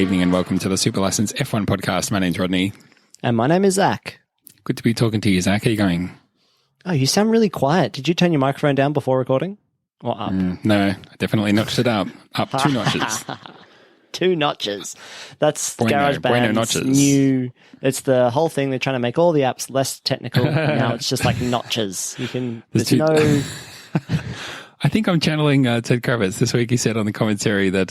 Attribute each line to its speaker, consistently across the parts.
Speaker 1: evening and welcome to the Super License F1 podcast. My name's Rodney.
Speaker 2: And my name is Zach.
Speaker 1: Good to be talking to you, Zach. How are you going?
Speaker 2: Oh, you sound really quiet. Did you turn your microphone down before recording? Or up?
Speaker 1: No, I definitely notched it up. Up 2 notches.
Speaker 2: 2 notches. That's
Speaker 1: Bueno
Speaker 2: GarageBand's
Speaker 1: notches.
Speaker 2: new... It's the whole thing. They're trying to make all the apps less technical. Now it's just like notches. You can... There's no...
Speaker 1: I think I'm channeling Ted Kravitz. This week he said on the commentary that,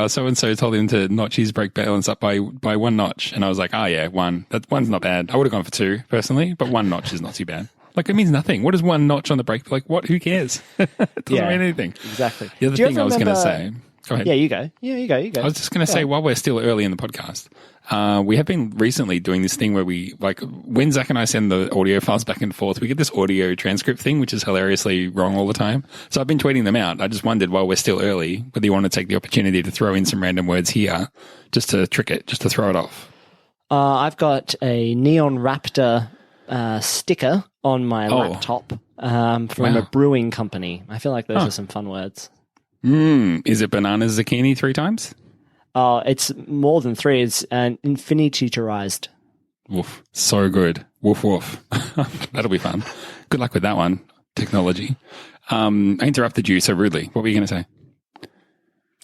Speaker 1: so-and-so told him to notch his brake balance up by 1 notch. And I was like, oh yeah, 1. That 1's not bad. I would have gone for 2 personally, but 1 notch is not too bad. Like, it means nothing. What is 1 notch on the brake? Like, what? Who cares? It doesn't mean anything.
Speaker 2: Exactly.
Speaker 1: The other thing I was going to say... Go ahead.
Speaker 2: Yeah, you go. You go.
Speaker 1: I was just going to say, while we're still early in the podcast, we have been recently doing this thing where we, like, when Zach and I send the audio files back and forth, we get this audio transcript thing, which is hilariously wrong all the time. So I've been tweeting them out. I just wondered, while we're still early, whether you want to take the opportunity to throw in some random words here, just to trick it, just to throw it off.
Speaker 2: I've got a Neon Raptor sticker on my laptop from a brewing company. I feel like those are some fun words.
Speaker 1: Is it banana zucchini 3 times?
Speaker 2: Oh, it's more than 3. It's infinitourized.
Speaker 1: Woof. So good. Woof, woof. That'll be fun. Good luck with that one. Technology. I interrupted you so rudely. What were you going to say?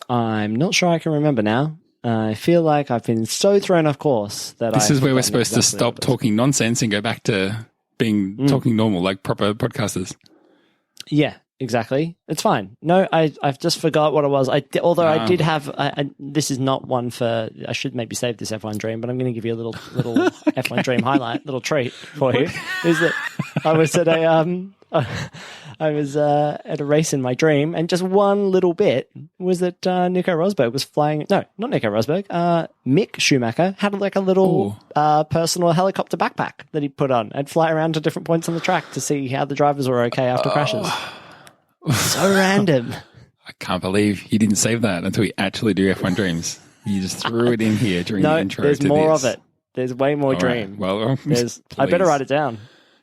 Speaker 2: I'm not sure I can remember now. I feel like I've been so thrown off course that
Speaker 1: This is where we're supposed to stop talking nonsense and go back to being talking normal, like proper podcasters.
Speaker 2: Yeah. Exactly. It's fine. No, I've just forgot what it was. I did have. This is not one for. I should maybe save this F1 dream, but I'm going to give you a little F1 dream highlight, little treat for you. Is that I was at a race in my dream, and just one little bit was that Nico Rosberg was flying. No, not Nico Rosberg. Mick Schumacher had like a little personal helicopter backpack that he put on and fly around to different points on the track to see how the drivers were okay after crashes. So random.
Speaker 1: I can't believe you didn't save that until we actually do F1 Dreams. You just threw it in here during the intro.
Speaker 2: There's
Speaker 1: to
Speaker 2: more
Speaker 1: this.
Speaker 2: of it. There's way more dream.
Speaker 1: Right. Well,
Speaker 2: I better write it down.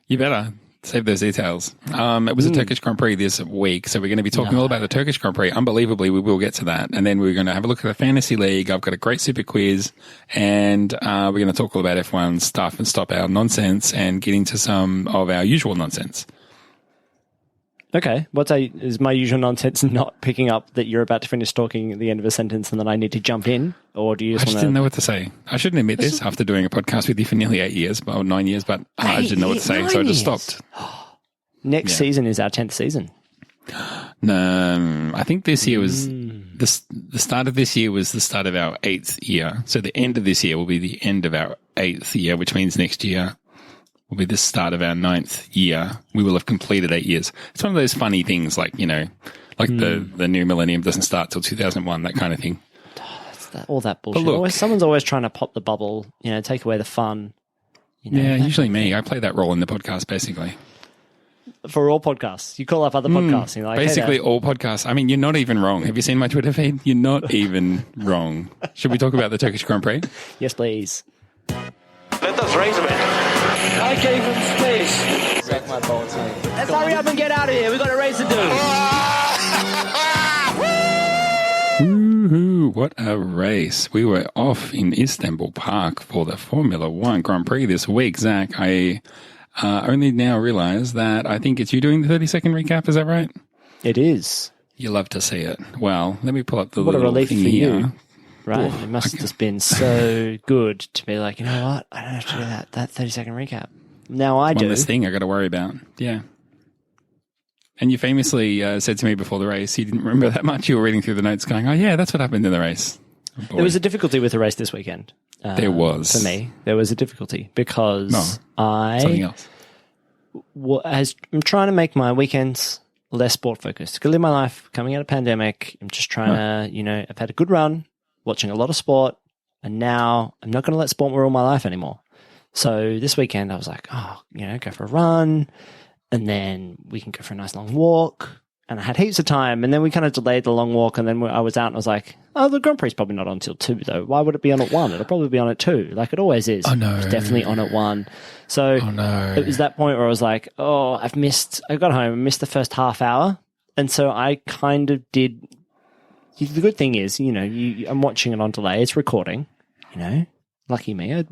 Speaker 1: You better save those details. It was a Turkish Grand Prix this week, so we're going to be talking all about the Turkish Grand Prix. Unbelievably, we will get to that. And then we're going to have a look at the Fantasy League. I've got a great super quiz, and we're going to talk all about F1 stuff and stop our nonsense and get into some of our usual nonsense.
Speaker 2: Okay. Is my usual nonsense not picking up that you're about to finish talking at the end of a sentence and then I need to jump in? Or do you just
Speaker 1: didn't know what to say. I shouldn't admit this after doing a podcast with you for nearly 8 years, or 9 years, but I just didn't know what to say, so I just stopped.
Speaker 2: Next season is our 10th season.
Speaker 1: No, I think this year was the start of this year was the start of our 8th year. So the end of this year will be the end of our 8th year, which means next year will be the start of our 9th year. We will have completed 8 years. It's one of those funny things, like, the new millennium doesn't start till 2001, that kind of thing.
Speaker 2: All that bullshit. Someone's always trying to pop the bubble, take away the fun.
Speaker 1: Usually me. I play that role in the podcast, basically.
Speaker 2: For all podcasts. You call up other podcasts. And you're like,
Speaker 1: basically all podcasts. I mean, you're not even wrong. Have you seen my Twitter feed? You're not even wrong. Should we talk about the Turkish Grand Prix?
Speaker 2: Yes, please.
Speaker 3: Let us race a bit.
Speaker 4: I gave him space.
Speaker 2: Suck my balls, mate.
Speaker 4: Let's hurry up and get out of here. We've got a race to do.
Speaker 1: Woohoo, what a race. We were off in Istanbul Park for the Formula One Grand Prix this week. Zach, I only now realize that I think it's you doing the 30-second recap. Is that right?
Speaker 2: It is.
Speaker 1: You love to see it. Well, let me pull up the
Speaker 2: what
Speaker 1: little
Speaker 2: a relief
Speaker 1: thing
Speaker 2: for
Speaker 1: here.
Speaker 2: You. Right? It must have just been so good to be like, you know what? I don't have to do that 30-second recap. Now I do.
Speaker 1: One less thing I got to worry about. Yeah. And you famously said to me before the race, you didn't remember that much. You were reading through the notes going, oh, yeah, that's what happened in the race. Oh,
Speaker 2: there was a difficulty with the race this weekend.
Speaker 1: There was.
Speaker 2: For me, there was a difficulty because
Speaker 1: something else.
Speaker 2: I'm trying to make my weekends less sport-focused. To live my life coming out of pandemic. I'm just trying to, I've had a good run, watching a lot of sport, and now I'm not going to let sport rule my life anymore. So this weekend I was like, go for a run, and then we can go for a nice long walk. And I had heaps of time, and then we kind of delayed the long walk, and then I was out and I was like, the Grand Prix is probably not on till 2, though. Why would it be on at 1? It'll probably be on at 2, like it always is.
Speaker 1: Oh, no.
Speaker 2: It's definitely on at 1. So it was that point where I was like, I got home, I missed the first half hour, and so I kind of did the good thing is, I'm watching it on delay. It's recording, Lucky me,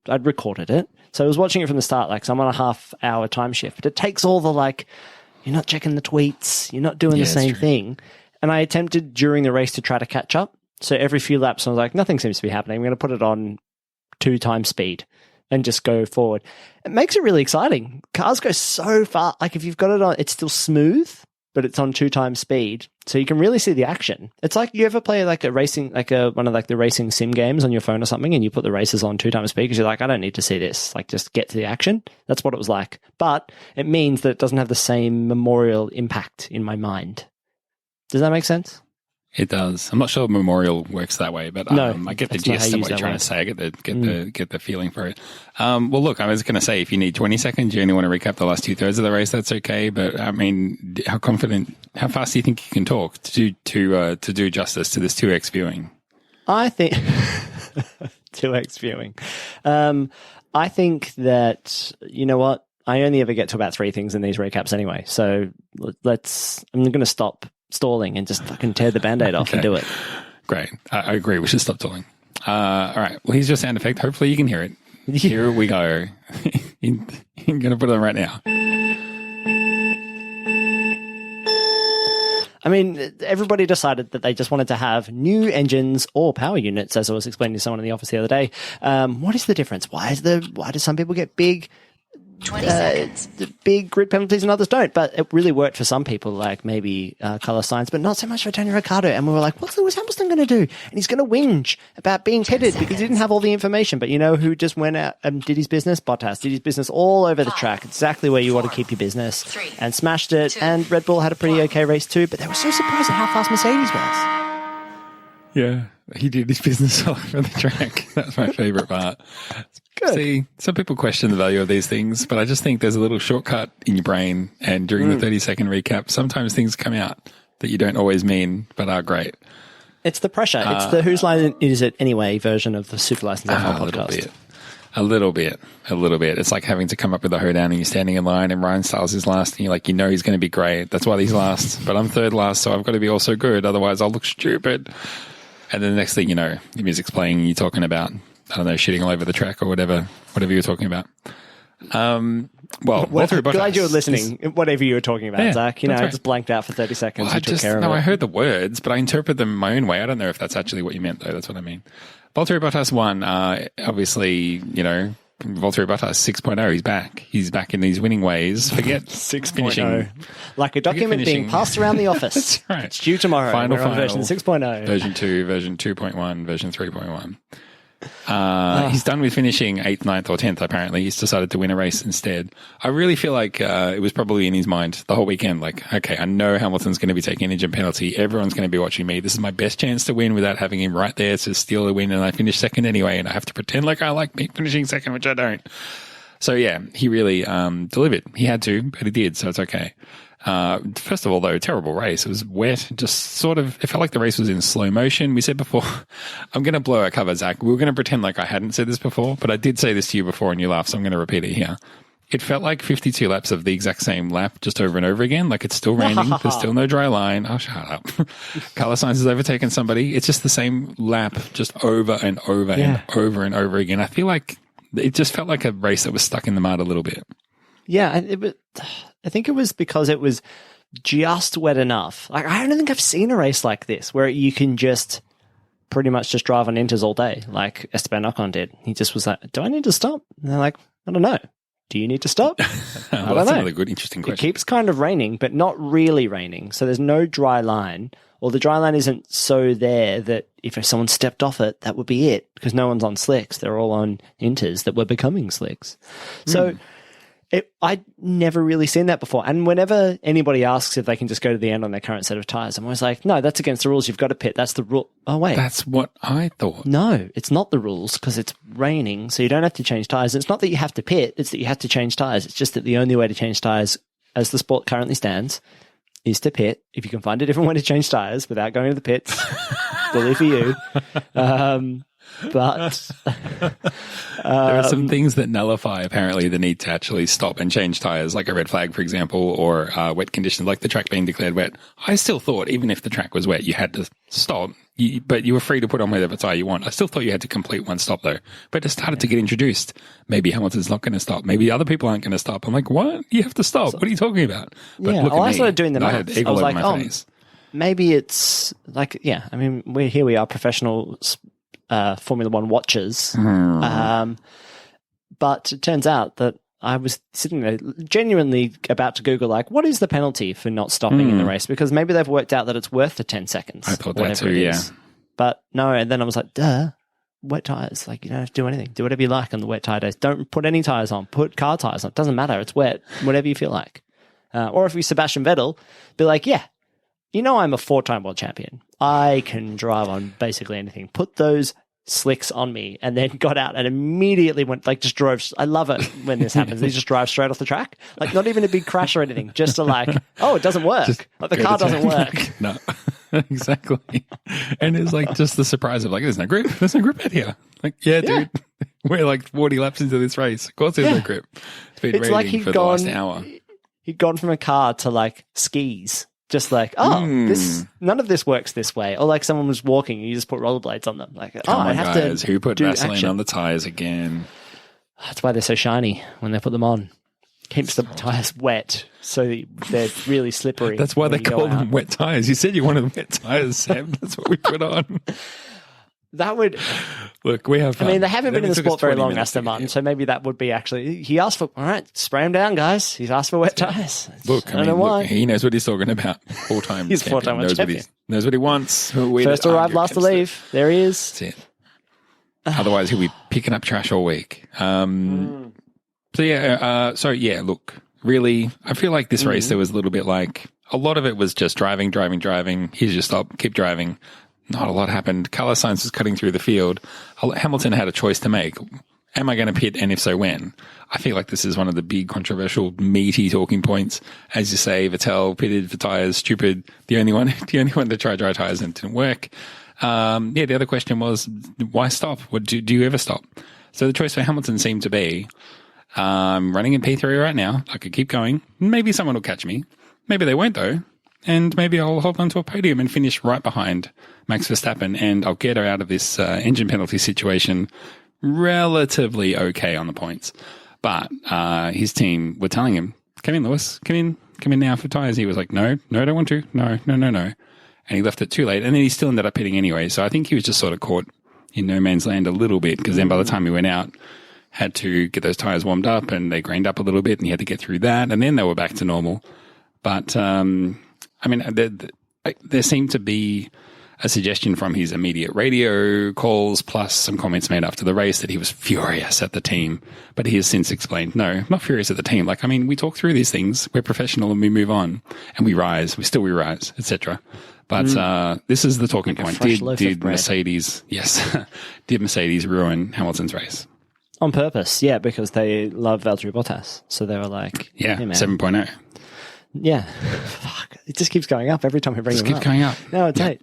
Speaker 2: I'd recorded it. So I was watching it from the start, so I'm on a half-hour time shift. But it takes all the, you're not checking the tweets, you're not doing the same thing. And I attempted during the race to try to catch up. So every few laps, I was like, nothing seems to be happening. I'm going to put it on 2 times speed and just go forward. It makes it really exciting. Cars go so far. If you've got it on, it's still smooth, but it's on 2 times speed. So you can really see the action. It's like you ever play a racing, one of the racing sim games on your phone or something, and you put the races on 2 times speed because you're like, I don't need to see this. Just get to the action. That's what it was like. But it means that it doesn't have the same memorial impact in my mind. Does that make sense?
Speaker 1: It does. I'm not sure Memorial works that way, but
Speaker 2: no,
Speaker 1: I get the gist of what you're trying to say. I get the feeling for it. Well, look, I was going to say, if you need 20 seconds, you only want to recap the last 2/3 of the race, that's okay. But I mean, how fast do you think you can talk to do justice to this 2x viewing?
Speaker 2: I think 2x viewing. I think that, you know what? I only ever get to about 3 things in these recaps anyway. So I'm going to stop stalling and just fucking tear the Band-Aid off and do it.
Speaker 1: Great. I agree. We should stop stalling. All right. Well, here's your sound effect. Hopefully you can hear it. Here we go. I'm going to put it on right now.
Speaker 2: I mean, everybody decided that they just wanted to have new engines or power units, as I was explaining to someone in the office the other day. What is the difference? Why do some people get big
Speaker 5: 20 seconds.
Speaker 2: Big grid penalties and others don't? But it really worked for some people, like maybe Carlos Sainz, but not so much for Tony Ricciardo. And we were like, what's Lewis Hamilton going to do? And he's going to whinge about being pitted because he didn't have all the information. But you know who just went out and did his business? Bottas did his business all over the track, exactly where you want to keep your business, and smashed it. And Red Bull had a pretty okay race too, but they were so surprised at how fast Mercedes was.
Speaker 1: Yeah, he did his business all over the track. That's my favorite part.
Speaker 2: Good.
Speaker 1: See, some people question the value of these things, but I just think there's a little shortcut in your brain, and during the 30-second recap, sometimes things come out that you don't always mean, but are great.
Speaker 2: It's the pressure. It's the Whose Line Is It Anyway version of the Super License F1 podcast.
Speaker 1: A little bit. It's like having to come up with a hoedown and you're standing in line and Ryan Stiles is last and you're like, he's going to be great. That's why he's last, but I'm third last, so I've got to be also good. Otherwise I'll look stupid. And then the next thing you know, the music's playing and you're talking about, I don't know, shitting all over the track or whatever you were talking about. Well, Valtteri Bottas.
Speaker 2: Glad you were listening, whatever you were talking about,
Speaker 1: Yeah,
Speaker 2: Zach. I
Speaker 1: right.
Speaker 2: just blanked out for 30 seconds.
Speaker 1: Well,
Speaker 2: You took care of it.
Speaker 1: I heard the words, but I interpret them my own way. I don't know if that's actually what you meant, though. That's what I mean. Valtteri Bottas won. Obviously, Valtteri Bottas 6.0. He's back. He's back in these winning ways. Forget 6.0.
Speaker 2: Like a document being passed around the office.
Speaker 1: That's right.
Speaker 2: It's due tomorrow.
Speaker 1: Final.
Speaker 2: Version 6.0.
Speaker 1: Version 2, version 2.1, version 3.1. He's done with finishing 8th, 9th, or 10th, apparently. He's decided to win a race instead. I really feel like it was probably in his mind the whole weekend. Like, okay, I know Hamilton's going to be taking an engine penalty. Everyone's going to be watching me. This is my best chance to win without having him right there to steal the win. And I finish second anyway. And I have to pretend like I like me finishing second, which I don't. So, yeah, he really delivered. He had to, but he did. So it's okay. First of all, though, terrible race. It was wet, just sort of, it felt like the race was in slow motion. We said before, I'm going to blow our cover, Zach. We were going to pretend like I hadn't said this before, but I did say this to you before and you laughed, so I'm going to repeat it here. It felt like 52 laps of the exact same lap just over and over again. Like it's still raining. There's still no dry line. Oh, shut up. Carlos Sainz has overtaken somebody. It's just the same lap just over and over and over and over again. I feel like it just felt like a race that was stuck in the mud a little bit.
Speaker 2: Yeah, I think it was because it was just wet enough. Like, I don't think I've seen a race like this where you can just pretty much just drive on inters all day, like Esteban Ocon did. He just was like, do I need to stop? And they're like, I don't know. Do you need to stop?
Speaker 1: Well, that's another good, interesting question.
Speaker 2: It keeps kind of raining, but not really raining. So there's no dry line, or the dry line isn't so there that if someone stepped off it, that would be it, because no one's on slicks. They're all on inters that were becoming slicks. So I'd never really seen that before. And whenever anybody asks if they can just go to the end on their current set of tires, I'm always like, no, that's against the rules. You've got to pit. That's the rule. Oh, wait.
Speaker 1: That's what I thought.
Speaker 2: No, it's not the rules because it's raining, so you don't have to change tires. It's not that you have to pit. It's that you have to change tires. It's just that the only way to change tires as the sport currently stands is to pit. If you can find a different way to change tires without going to the pits, bully for you. But
Speaker 1: there are some things that nullify, apparently, the need to actually stop and change tyres, like a red flag, for example, or wet conditions, like the track being declared wet. I still thought, even if the track was wet, you had to stop, but you were free to put on whatever tyre you want. I still thought you had to complete one stop, though. But it started to get introduced. Maybe Hamilton's not going to stop. Maybe other people aren't going to stop. I'm like, what? You have to stop. What are you talking about? But
Speaker 2: yeah,
Speaker 1: look at
Speaker 2: I
Speaker 1: me.
Speaker 2: started doing the
Speaker 1: I
Speaker 2: maths.
Speaker 1: had
Speaker 2: I was like,
Speaker 1: face.
Speaker 2: maybe it's like, yeah, I mean, we are professional Formula One watchers. But it turns out that I was sitting there genuinely about to Google, like, what is the penalty for not stopping in the race? Because maybe they've worked out that it's worth the 10 seconds.
Speaker 1: I thought that too, yeah.
Speaker 2: But no, and then I was like, duh, wet tyres. Like, you don't have to do anything. Do whatever you like on the wet tyre days. Don't put any tyres on. Put car tyres on. It doesn't matter. It's wet. Whatever you feel like. Or if you're Sebastian Vettel, be like, yeah, you know I'm a 4-time world champion. I can drive on basically anything. Put those slicks on me, and then got out and immediately went, like, just drove. I love it when this happens. They just drive straight off the track. Like, not even a big crash or anything. Just to like, oh, it doesn't work. Like, the car doesn't work.
Speaker 1: No, exactly. And it's like just the surprise of like, there's no grip. There's no grip out here. Like, yeah, dude, we're like 40 laps into this race. Of course there's no grip. It's been raining
Speaker 2: like
Speaker 1: for the last hour.
Speaker 2: He'd gone from a car to like skis. Just like, none of this works this way. Or like someone was walking and you just put rollerblades on them. Like, I have to.
Speaker 1: Who put Vaseline on the tyres again?
Speaker 2: That's why they're so shiny when they put them on. Keeps the tyres wet, so they're really slippery.
Speaker 1: That's why they call them wet tyres. You said you wanted wet tyres, Sam. That's what we put on.
Speaker 2: That would
Speaker 1: look. We have.
Speaker 2: I mean, they haven't been in the sport very long, Aston Martin. So maybe that would be actually. He asked for. All right, spray them down, guys. He's asked for wet tyres.
Speaker 1: Look, I don't know why. He knows what he's talking about. 4-time.
Speaker 2: He's 4-time world champion.
Speaker 1: Knows what he wants.
Speaker 2: First arrived, last to leave. There he is.
Speaker 1: That's it. Otherwise, he'll be picking up trash all week. So yeah. Look, really, I feel like this race there was a little bit like a lot of it was just driving. Here's your stop. Keep driving. Not a lot happened. Carlos Sainz was cutting through the field. Hamilton had a choice to make. Am I going to pit, and if so, when? I feel like this is one of the big, controversial, meaty talking points. As you say, Vettel pitted for tyres, stupid. The only one to try dry tyres and it didn't work. The other question was, why stop? Do you ever stop? So the choice for Hamilton seemed to be, running in P3 right now. I could keep going. Maybe someone will catch me. Maybe they won't, though. And maybe I'll hold on to a podium and finish right behind Max Verstappen, and I'll get her out of this engine penalty situation relatively okay on the points. But his team were telling him, come in, Lewis, come in now for tyres. He was like, no, I don't want to. No. And he left it too late. And then he still ended up pitting anyway. So I think he was just sort of caught in no man's land a little bit, because then by the time he went out, had to get those tyres warmed up and they grained up a little bit, and he had to get through that. And then they were back to normal. But I mean, there seemed to be a suggestion from his immediate radio calls, plus some comments made after the race, that he was furious at the team. But he has since explained, no, I'm not furious at the team. Like, I mean, we talk through these things. We're professional and we move on and we rise. We rise, etc. But this is the talking point. Did Mercedes, did Mercedes ruin Hamilton's race?
Speaker 2: On purpose, yeah, because they love Valtteri Bottas. So they were like,
Speaker 1: yeah,
Speaker 2: hey,
Speaker 1: 7.0.
Speaker 2: Yeah. Fuck. It just keeps going up every time I bring it up.
Speaker 1: Just keeps going up.
Speaker 2: No, it's 8.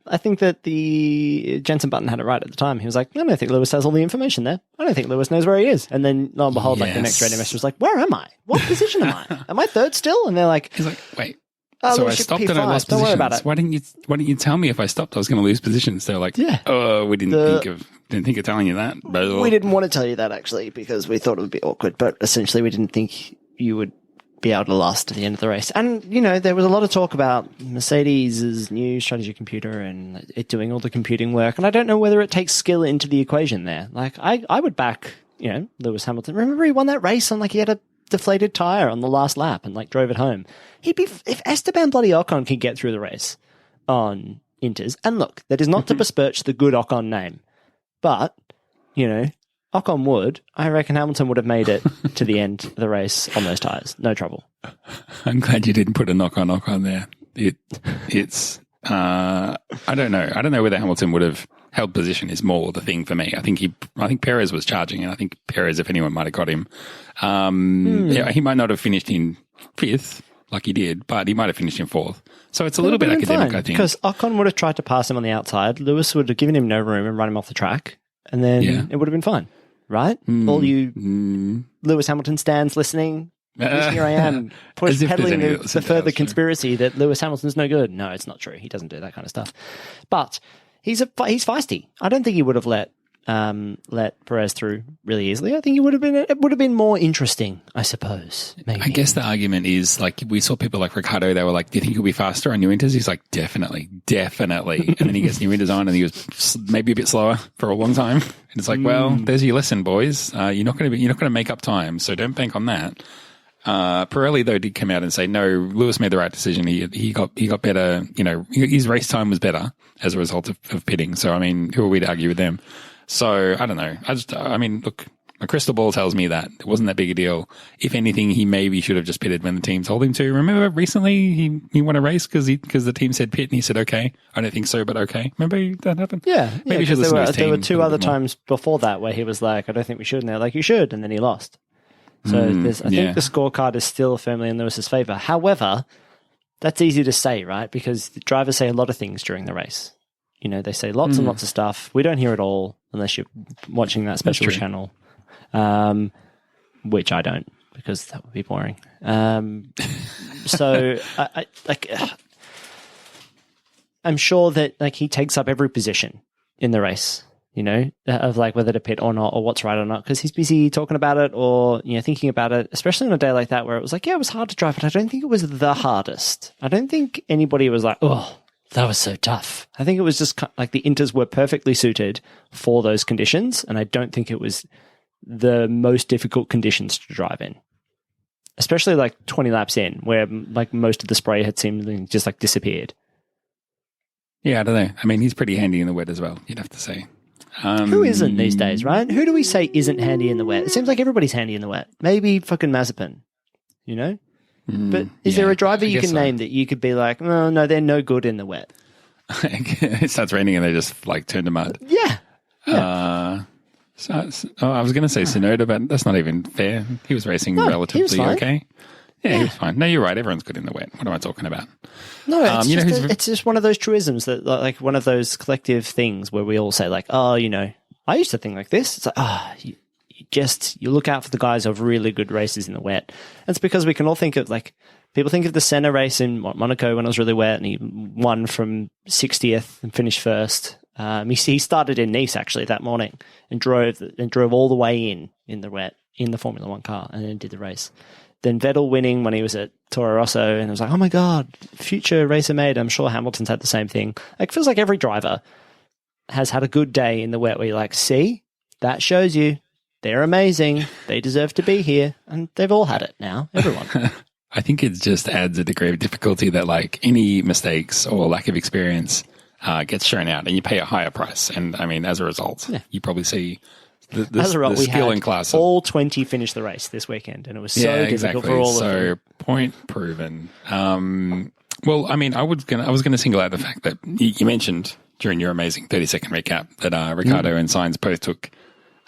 Speaker 2: I think that the Jenson Button had it right at the time. He was like, I don't think Lewis has all the information there. I don't think Lewis knows where he is. And then, lo and behold, like the next radio message was like, where am I? What position am I? Am I third still? And they're like,
Speaker 1: he's like, wait.
Speaker 2: Oh,
Speaker 1: so I stopped and I lost positions. Don't worry about it. Why didn't you tell me if I stopped I was going to lose positions? They're like, oh, we didn't think of telling you that.
Speaker 2: We didn't want to tell you that, actually, because we thought it would be awkward. But essentially, we didn't think you would be able to last to the end of the race. And, you know, there was a lot of talk about Mercedes' new strategy computer and it doing all the computing work. And I don't know whether it takes skill into the equation there. Like, I would back, you know, Lewis Hamilton. Remember he won that race on, like, he had a deflated tire on the last lap and, like, drove it home. If Esteban bloody Ocon could get through the race on Inters, and look, that is not to besmirch the good Ocon name, but, you know, Ocon would. I reckon Hamilton would have made it to the end of the race on those tyres. No trouble.
Speaker 1: I'm glad you didn't put a knock on there. It's I don't know. I don't know whether Hamilton would have held position is more the thing for me. I think Perez was charging, and I think Perez, if anyone, might have got him. Yeah, he might not have finished in 5th like he did, but he might have finished in fourth. So it's a little bit academic, I think.
Speaker 2: Because Ocon would have tried to pass him on the outside. Lewis would have given him no room and run him off the track. And then it would have been fine, right? All you Lewis Hamilton stands listening. Here I am, peddling the further conspiracy that Lewis Hamilton's no good. No, it's not true. He doesn't do that kind of stuff. But he's feisty. I don't think he would have let Perez through really easily. I think it would have been more interesting, I suppose. Maybe.
Speaker 1: I guess the argument is, like, we saw people like Ricardo, they were like, do you think he'll be faster on new inters? He's like, definitely. And then he gets new inters on and he was maybe a bit slower for a long time. And it's like, well, there's your lesson, boys. You're not going to make up time, so don't bank on that. Pirelli, though, did come out and say, no, Lewis made the right decision. He got better, his race time was better as a result of pitting. So, I mean, who are we to argue with them? So, I don't know. Look, my crystal ball tells me that it wasn't that big a deal. If anything, he maybe should have just pitted when the team told him to. Remember recently he won a race because the team said pit and he said, okay. I don't think so, but okay. Remember that happened?
Speaker 2: Yeah.
Speaker 1: Maybe he should listen to his team.
Speaker 2: There were two other times before that where he was like, I don't think we should. And they're like, you should. And then he lost. So I think the scorecard is still firmly in Lewis's favour. However, that's easy to say, right? Because the drivers say a lot of things during the race. They say lots and lots of stuff. We don't hear it all unless you're watching that special channel, which I don't, because that would be boring. So I'm sure that he takes up every position in the race. Of like whether to pit or not, or what's right or not, because he's busy talking about it or, thinking about it, especially on a day like that where it was like, yeah, it was hard to drive, but I don't think it was the hardest. I don't think anybody was like, oh, that was so tough. I think it was just like the inters were perfectly suited for those conditions, and I don't think it was the most difficult conditions to drive in. Especially like 20 laps in, where like most of the spray had seemingly just like disappeared.
Speaker 1: Yeah, I don't know. I mean, he's pretty handy in the wet as well, you'd have to say.
Speaker 2: Who isn't these days, right? Who do we say isn't handy in the wet? It seems like everybody's handy in the wet. Maybe fucking Mazepin, But is there a driver you can name that you could be like, no, they're no good in the wet?
Speaker 1: It starts raining and they just like turn to mud.
Speaker 2: Yeah.
Speaker 1: I was going to say Tsunoda, but that's not even fair. He was racing relatively okay. Yeah, he was fine. No, you're right. Everyone's good in the wet. What am I talking about?
Speaker 2: No, it's just one of those truisms that, like, one of those collective things where we all say, like, I used to think like this. It's like, you look out for the guys who have really good races in the wet. And it's because we can all think of, like, people think of the Senna race in Monaco when it was really wet and he won from 60th and finished first. He started in Nice actually that morning and drove all the way in the wet in the Formula One car and then did the race. Then Vettel winning when he was at Toro Rosso, and it was like, oh my God, future racer made. I'm sure Hamilton's had the same thing. Like, it feels like every driver has had a good day in the wet where you're like, see, that shows you they're amazing. They deserve to be here. And they've all had it now, everyone.
Speaker 1: I think it just adds a degree of difficulty that, like, any mistakes or lack of experience gets shown out and you pay a higher price. And I mean, as a result, you probably see the skill in class.
Speaker 2: All 20 finished the race this weekend, and it was so difficult for all of them. So
Speaker 1: point proven. Well, I mean, I was gonna single out the fact that you mentioned during your amazing 30-second recap that Ricardo and Sainz both took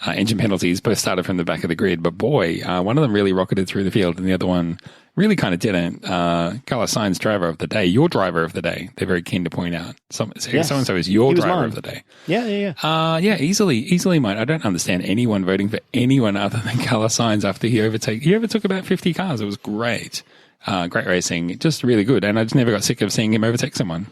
Speaker 1: engine penalties, both started from the back of the grid. But boy, one of them really rocketed through the field, and the other one really kind of didn't. Carlos Sainz, driver of the day, your driver of the day. They're very keen to point out. So-and-so is your driver of the day.
Speaker 2: Yeah.
Speaker 1: Easily mine. I don't understand anyone voting for anyone other than Carlos Sainz after he overtook about 50 cars. It was great. Great racing. Just really good. And I just never got sick of seeing him overtake someone.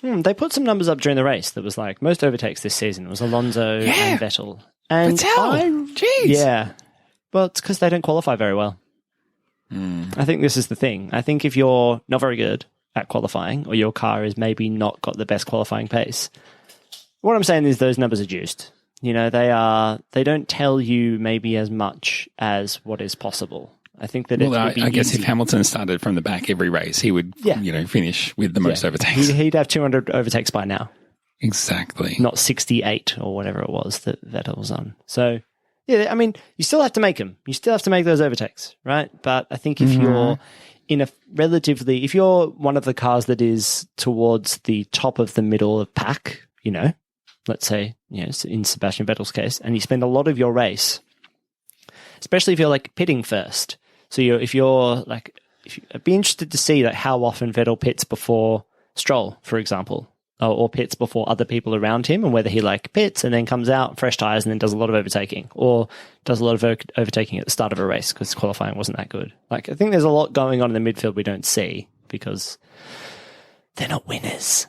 Speaker 2: They put some numbers up during the race that was like most overtakes this season. It was Alonso and Vettel. And
Speaker 1: Jeez.
Speaker 2: Yeah. Well, it's because they don't qualify very well. I think this is the thing. I think if you're not very good at qualifying, or your car is maybe not got the best qualifying pace, what I'm saying is those numbers are juiced. They don't tell you maybe as much as what is possible. I think that
Speaker 1: I guess if Hamilton started from the back every race, he would finish with the most overtakes.
Speaker 2: He'd have 200 overtakes by now.
Speaker 1: Exactly.
Speaker 2: Not 68 or whatever it was that Vettel was on. So, yeah, I mean, you still have to make them. You still have to make those overtakes, right? But I think if you're in if you're one of the cars that is towards the top of the middle of pack, let's say, in Sebastian Vettel's case, and you spend a lot of your race, especially if you're like pitting first. So if you're like I'd be interested to see like how often Vettel pits before Stroll, for example, or pits before other people around him, and whether he like pits and then comes out fresh tires and then does a lot of overtaking, or does a lot of overtaking at the start of a race because qualifying wasn't that good. Like, I think there's a lot going on in the midfield we don't see because they're not winners.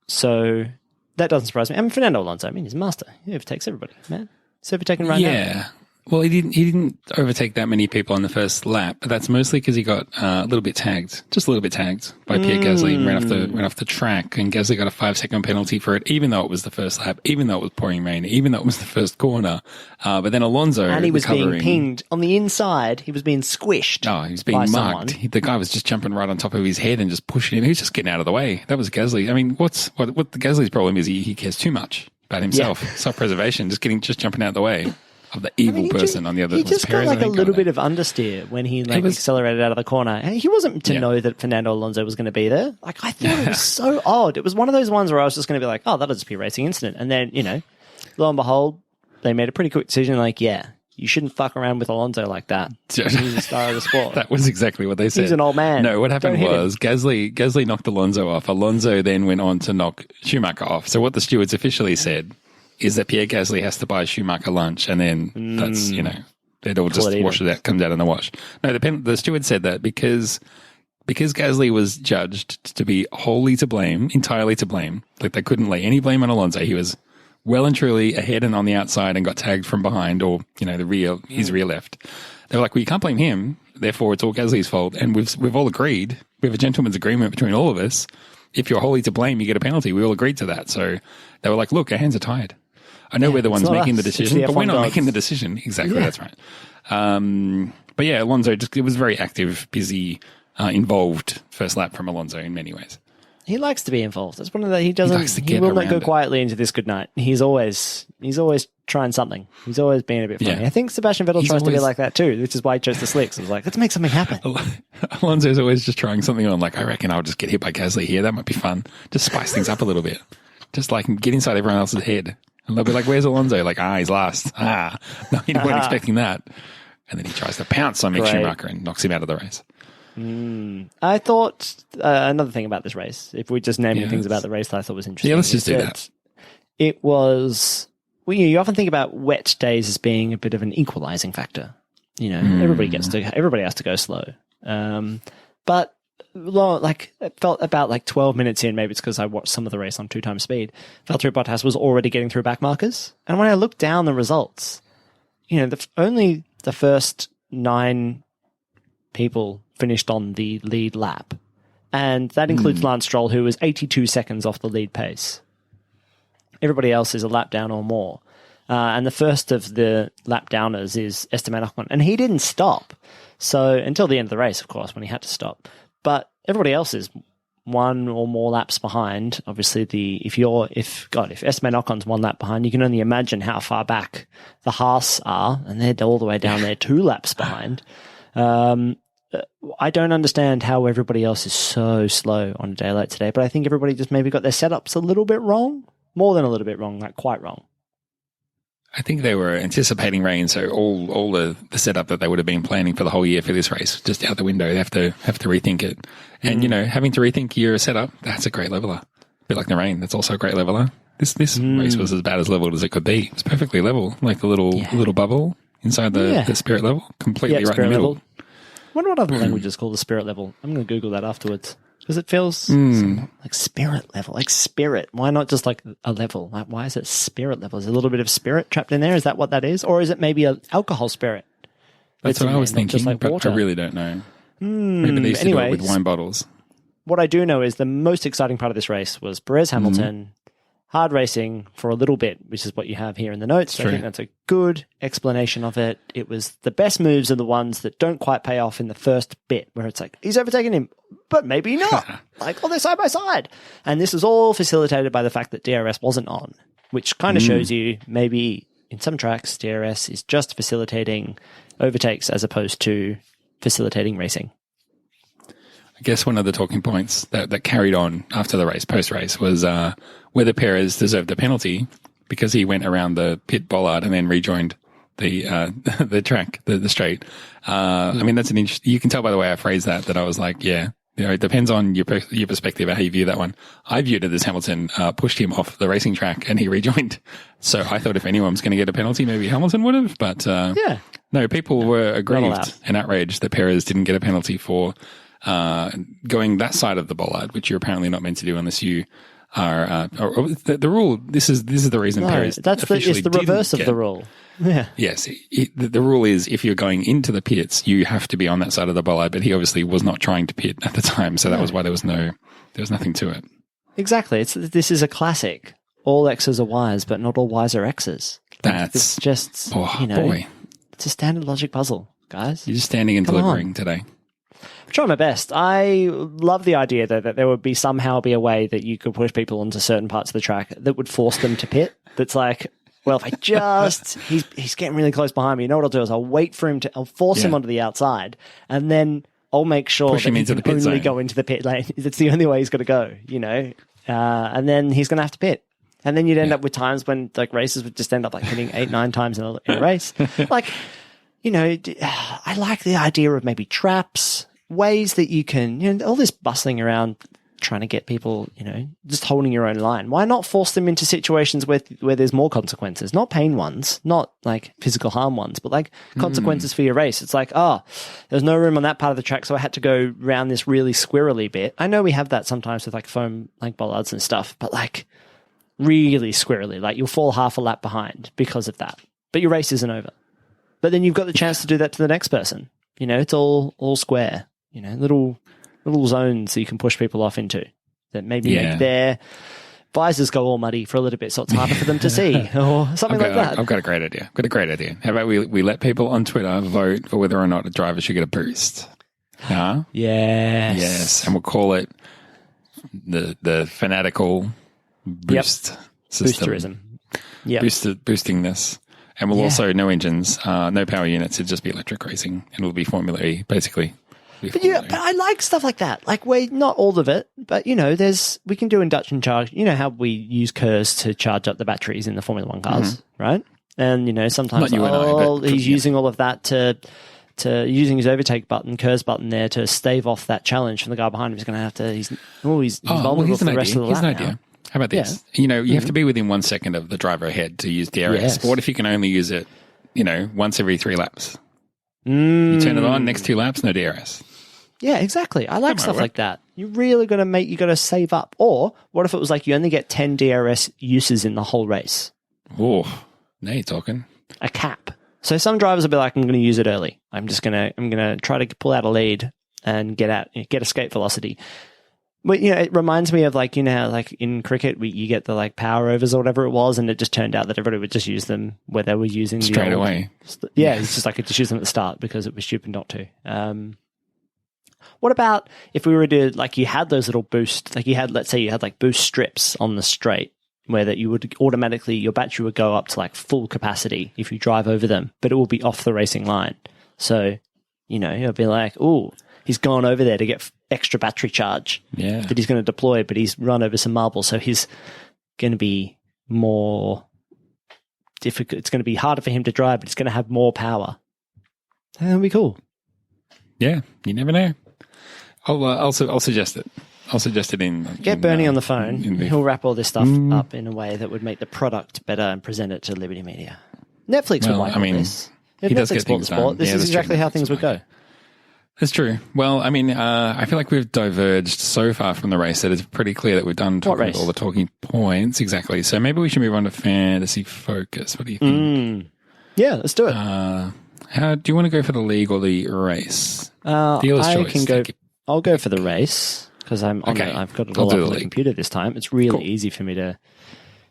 Speaker 2: So that doesn't surprise me. I mean, Fernando Alonso, he's a master. He overtakes everybody, man. He's overtaking right now.
Speaker 1: Yeah. Well, he didn't overtake that many people on the first lap, but that's mostly because he got a little bit tagged, just a little bit tagged by Pierre Gasly, ran off the track, and Gasly got a 5-second penalty for it, even though it was the first lap, even though it was pouring rain, even though it was the first corner. But then Alonso,
Speaker 2: and he was being pinged on the inside. He was being squished.
Speaker 1: Oh, he was being mugged. The guy was just jumping right on top of his head and just pushing him. He was just getting out of the way. That was Gasly. I mean, what the Gasly's problem is he cares too much about himself, self-preservation, just jumping out of the way of the evil person on the other side.
Speaker 2: He just got like a little bit of understeer when he accelerated out of the corner. And he wasn't to know that Fernando Alonso was going to be there. Like, I thought it was so odd. It was one of those ones where I was just going to be like, oh, that'll just be a racing incident. And then, lo and behold, they made a pretty quick decision. Like, yeah, you shouldn't fuck around with Alonso like that. He's the star of the sport.
Speaker 1: That was exactly what they said.
Speaker 2: He's an old man.
Speaker 1: No, what happened was Gasly knocked Alonso off. Alonso then went on to knock Schumacher off. So what the stewards officially said is that Pierre Gasly has to buy Schumacher lunch, and then that's, it all just washes out, comes out in the wash. No, the steward said that because Gasly was judged to be wholly to blame, entirely to blame, like they couldn't lay any blame on Alonso. He was well and truly ahead and on the outside and got tagged from behind, or, his rear left. They were like, well, you can't blame him, therefore it's all Gasly's fault. And we've all agreed, we have a gentleman's agreement between all of us. If you're wholly to blame, you get a penalty. We all agreed to that. So they were like, look, our hands are tied. I know we're the ones making the decision, but we're not making the decision. Exactly, that's right. But yeah, Alonso, it was very active, busy, involved first lap from Alonso in many ways.
Speaker 2: He likes to be involved. That's one of the, he will not go quietly into this good night. He's always trying something. He's always being a bit funny.
Speaker 1: Yeah.
Speaker 2: I think Sebastian Vettel tries to be like that too, which is why he chose the slicks. He was like, let's make something happen.
Speaker 1: Alonso's always just trying something on, like, I reckon I'll just get hit by Gasly here. That might be fun. Just spice things up a little bit. Just like get inside everyone else's head. And they'll be like, where's Alonso? Like, he's last. No, you weren't expecting that. And then he tries to pounce on Mick Schumacher and knocks him out of the race.
Speaker 2: I thought another thing about this race, if we just naming things about the race that I thought was interesting.
Speaker 1: Yeah, let's just do that.
Speaker 2: It was, you often think about wet days as being a bit of an equalizing factor. Everybody has to go slow. But it felt about 12 minutes in, maybe it's because I watched some of the race on 2x speed, Valtteri Bottas was already getting through back markers. And when I looked down the results, only the first 9 people finished on the lead lap. And that includes Lance Stroll, who was 82 seconds off the lead pace. Everybody else is a lap down or more. And the first of the lap downers is Esteban Ocon. And he didn't stop. So until the end of the race, of course, when he had to stop. But everybody else is 1 or more laps behind. Obviously, if Esteban Ocon's 1 lap behind, you can only imagine how far back the Haas are, and they're all the way down there 2 laps behind. I don't understand how everybody else is so slow on a day like today, but I think everybody just maybe got their setups a little bit wrong, more than a little bit wrong, like quite wrong.
Speaker 1: I think they were anticipating rain, so all the setup that they would have been planning for the whole year for this race just out the window. They have to rethink it, and having to rethink your setup, that's a great leveler. A bit like the rain, that's also a great leveler. This race was as bad as leveled as it could be. It was perfectly level, like the little bubble inside the spirit level, completely right in the middle.
Speaker 2: Level. I wonder what other languages call the spirit level. I'm going to Google that afterwards. Because it feels like spirit level, like spirit. Why not just like a level? Like, why is it spirit level? Is there a little bit of spirit trapped in there? Is that what that is? Or is it maybe an alcohol spirit?
Speaker 1: That's what I was thinking, like but water. I really don't know. Maybe they used to do it with wine bottles.
Speaker 2: What I do know is the most exciting part of this race was Perez Hamilton, hard racing for a little bit, which is what you have here in the notes. So I think that's a good explanation of it. It was the best moves are the ones that don't quite pay off in the first bit, where it's like, he's overtaken him, but maybe not. They're side by side. And this is all facilitated by the fact that DRS wasn't on, which kind of shows you maybe in some tracks, DRS is just facilitating overtakes as opposed to facilitating racing.
Speaker 1: I guess one of the talking points that carried on after the race, post-race, was whether Perez deserved a penalty because he went around the pit bollard and then rejoined the track, the straight. I mean, that's you can tell by the way I phrased that I was like, yeah, it depends on your perspective, how you view that one. I viewed it as Hamilton pushed him off the racing track and he rejoined. So I thought if anyone was going to get a penalty, maybe Hamilton would have. But no, people were aggrieved and outraged that Perez didn't get a penalty for going that side of the bollard, which you're apparently not meant to do unless you are the rule. This is the reason Perez.
Speaker 2: It's the reverse of the rule. Yeah.
Speaker 1: Yes. The rule is if you're going into the pits, you have to be on that side of the bollard, but he obviously was not trying to pit at the time. So that was why there was nothing to it.
Speaker 2: Exactly. This is a classic. All X's are Y's, but not all Y's are X's.
Speaker 1: That's
Speaker 2: just,
Speaker 1: boy.
Speaker 2: It's a standard logic puzzle, guys.
Speaker 1: You're just standing and delivering today.
Speaker 2: I'm trying my best. I love the idea though that there would somehow be a way that you could push people onto certain parts of the track that would force them to pit. That's like, well, if I just, he's getting really close behind me. You know what I'll do is I'll wait for him I'll force him onto the outside and then I'll make sure that he can only go into the pit lane. It's the only way he's going to go, and then he's going to have to pit. And then you'd end up with times when like races would just end up like hitting 8-9 times in a race. Like, I like the idea of maybe traps, ways that you can, all this bustling around trying to get people, just holding your own line. Why not force them into situations where there's more consequences? Not pain ones, not like physical harm ones, but like consequences for your race. It's like, there's no room on that part of the track, so I had to go round this really squirrely bit. I know we have that sometimes with like foam, like bollards and stuff, but like really squirrely, like you'll fall half a lap behind because of that. But your race isn't over. But then you've got the chance to do that to the next person. It's all square. Little zones that you can push people off into that maybe make their visors go all muddy for a little bit, so it's harder for them to see or something like that.
Speaker 1: I've got a great idea. How about we let people on Twitter vote for whether or not a driver should get a boost? Huh? Yes. And we'll call it the fanatical boost system.
Speaker 2: Boosterism. Yeah.
Speaker 1: Boosting this. And we'll also, no engines, no power units. It'll just be electric racing and it'll be Formula E, basically.
Speaker 2: But I like stuff like that. Like, not all of it, but we can do induction charge. You know how we use KERS to charge up the batteries in the Formula One cars, right? And sometimes he's using all of that to using his overtake button, KERS button there to stave off that challenge from the guy behind him. He's going to have to. He's vulnerable for the rest of the lap. Here's an idea.
Speaker 1: How about this? Yeah. You have to be within 1 second of the driver ahead to use DRS. Yes. But what if you can only use it, once every 3 laps? You turn it on, next 2 laps, no DRS.
Speaker 2: Yeah, exactly. I like stuff like that. You're really going to you got to save up. Or what if it was like you only get 10 DRS uses in the whole race?
Speaker 1: Oh, now you're talking.
Speaker 2: A cap. So some drivers will be like, I'm going to use it early. I'm going to try to pull out a lead and get escape velocity. But, it reminds me of like, how like in cricket, you get the like power overs or whatever it was, and it just turned out that everybody would just use them where they were using
Speaker 1: straight away.
Speaker 2: It's just like just use them at the start because it was stupid not to. What about if we were to, like, you had those little boost, like let's say you had like boost strips on the straight where that you would automatically, your battery would go up to like full capacity if you drive over them, but it will be off the racing line. So, you'll be like, oh, he's gone over there to get extra battery charge that he's going to deploy, but he's run over some marbles. So he's going to be more difficult. It's going to be harder for him to drive, but it's going to have more power. That'll be cool.
Speaker 1: Yeah. You never know. I'll suggest it. I'll suggest it in...
Speaker 2: Get Bernie on the phone. He'll wrap all this stuff up in a way that would make the product better and present it to Liberty Media. Netflix would like this. If Netflix bought the sport, this is exactly how things would go.
Speaker 1: That's true. Well, I feel like we've diverged so far from the race that it's pretty clear that we've done all the talking points. Exactly. So maybe we should move on to Fantasy Focus. What do you think?
Speaker 2: Yeah, let's do it.
Speaker 1: How do you want to go for the league or the race? Dealer's choice.
Speaker 2: I'll go for the race because I've got it all up on the computer this time. It's really easy for me to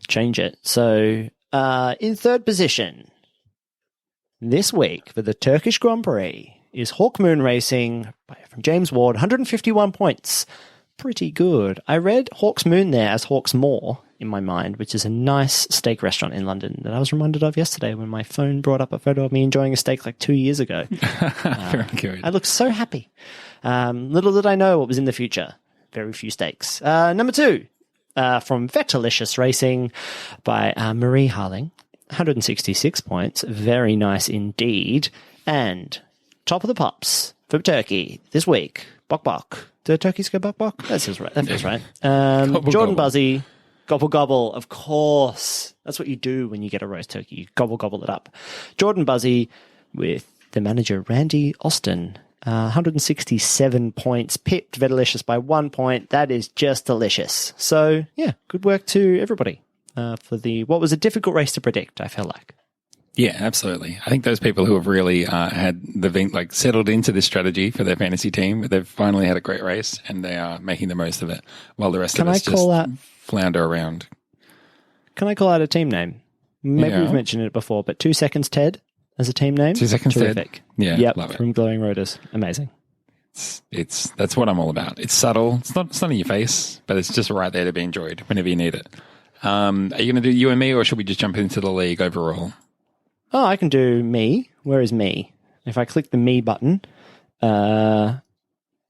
Speaker 2: change it. So, in third position this week for the Turkish Grand Prix is Hawk Moon Racing from James Ward, 151 points. Pretty good. I read Hawk's Moon there as Hawk's Moor in my mind, which is a nice steak restaurant in London that I was reminded of yesterday when my phone brought up a photo of me enjoying a steak like 2 years ago.
Speaker 1: Very good.
Speaker 2: I looked so happy. Little did I know what was in the future. Very few steaks. Number 2, from Vettelicious Racing by Marie Harling. 166 points. Very nice indeed. And top of the pops for Turkey this week. Bok bok. Do turkeys go bok bok? That feels right.
Speaker 1: Gobble,
Speaker 2: Jordan
Speaker 1: gobble.
Speaker 2: Buzzy. Gobble gobble. Of course. That's what you do when you get a roast turkey. You gobble gobble it up. Jordan Buzzy with the manager Randy Austin. 167 points. Pipped Vettelicious by 1 point. That is just delicious. So, yeah, good work to everybody for what was a difficult race to predict, I felt like.
Speaker 1: Yeah, absolutely. I think those people who have really settled into this strategy for their fantasy team, they've finally had a great race and they are making the most of it while the rest of us just flounder around.
Speaker 2: Can I call out a team name? Maybe we've mentioned it before, but 2 Seconds Ted as a team name.
Speaker 1: 2 Seconds
Speaker 2: Terrific.
Speaker 1: Ted. Yeah,
Speaker 2: yep,
Speaker 1: love it.
Speaker 2: from Glowing Rotors. Amazing.
Speaker 1: That's what I'm all about. It's subtle. It's not in your face, but it's just right there to be enjoyed whenever you need it. Are you going to do you and me, or should we just jump into the league overall?
Speaker 2: Oh, I can do me. Where is me? If I click the me button, when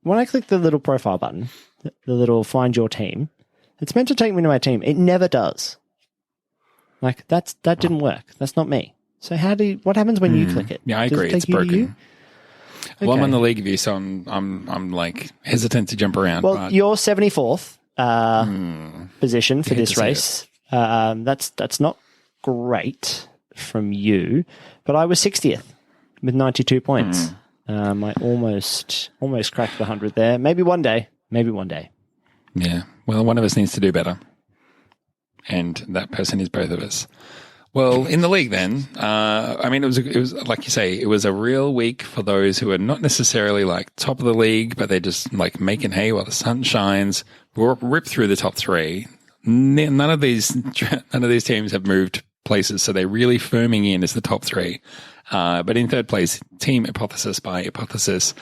Speaker 2: I click the little profile button, the little find your team, it's meant to take me to my team. It never does. Like that didn't work. That's not me. So what happens when you click it?
Speaker 1: Yeah, I agree. It's broken. Well, I'm on the league view, so I'm like hesitant to jump around.
Speaker 2: Well,
Speaker 1: but
Speaker 2: you're 74th position for this race. That's not great from you, but I was 60th with 92 points. I almost cracked the 100 there. Maybe one day.
Speaker 1: Yeah. Well, one of us needs to do better, and that person is both of us. Well, in the league then, it was like you say, it was a real week for those who are not necessarily like top of the league, but they're just like making hay while the sun shines. We're ripped through the top three. None of these teams have moved places, so they're really firming in as the top three. But in third place, Team Hypothesis by Hypothesis.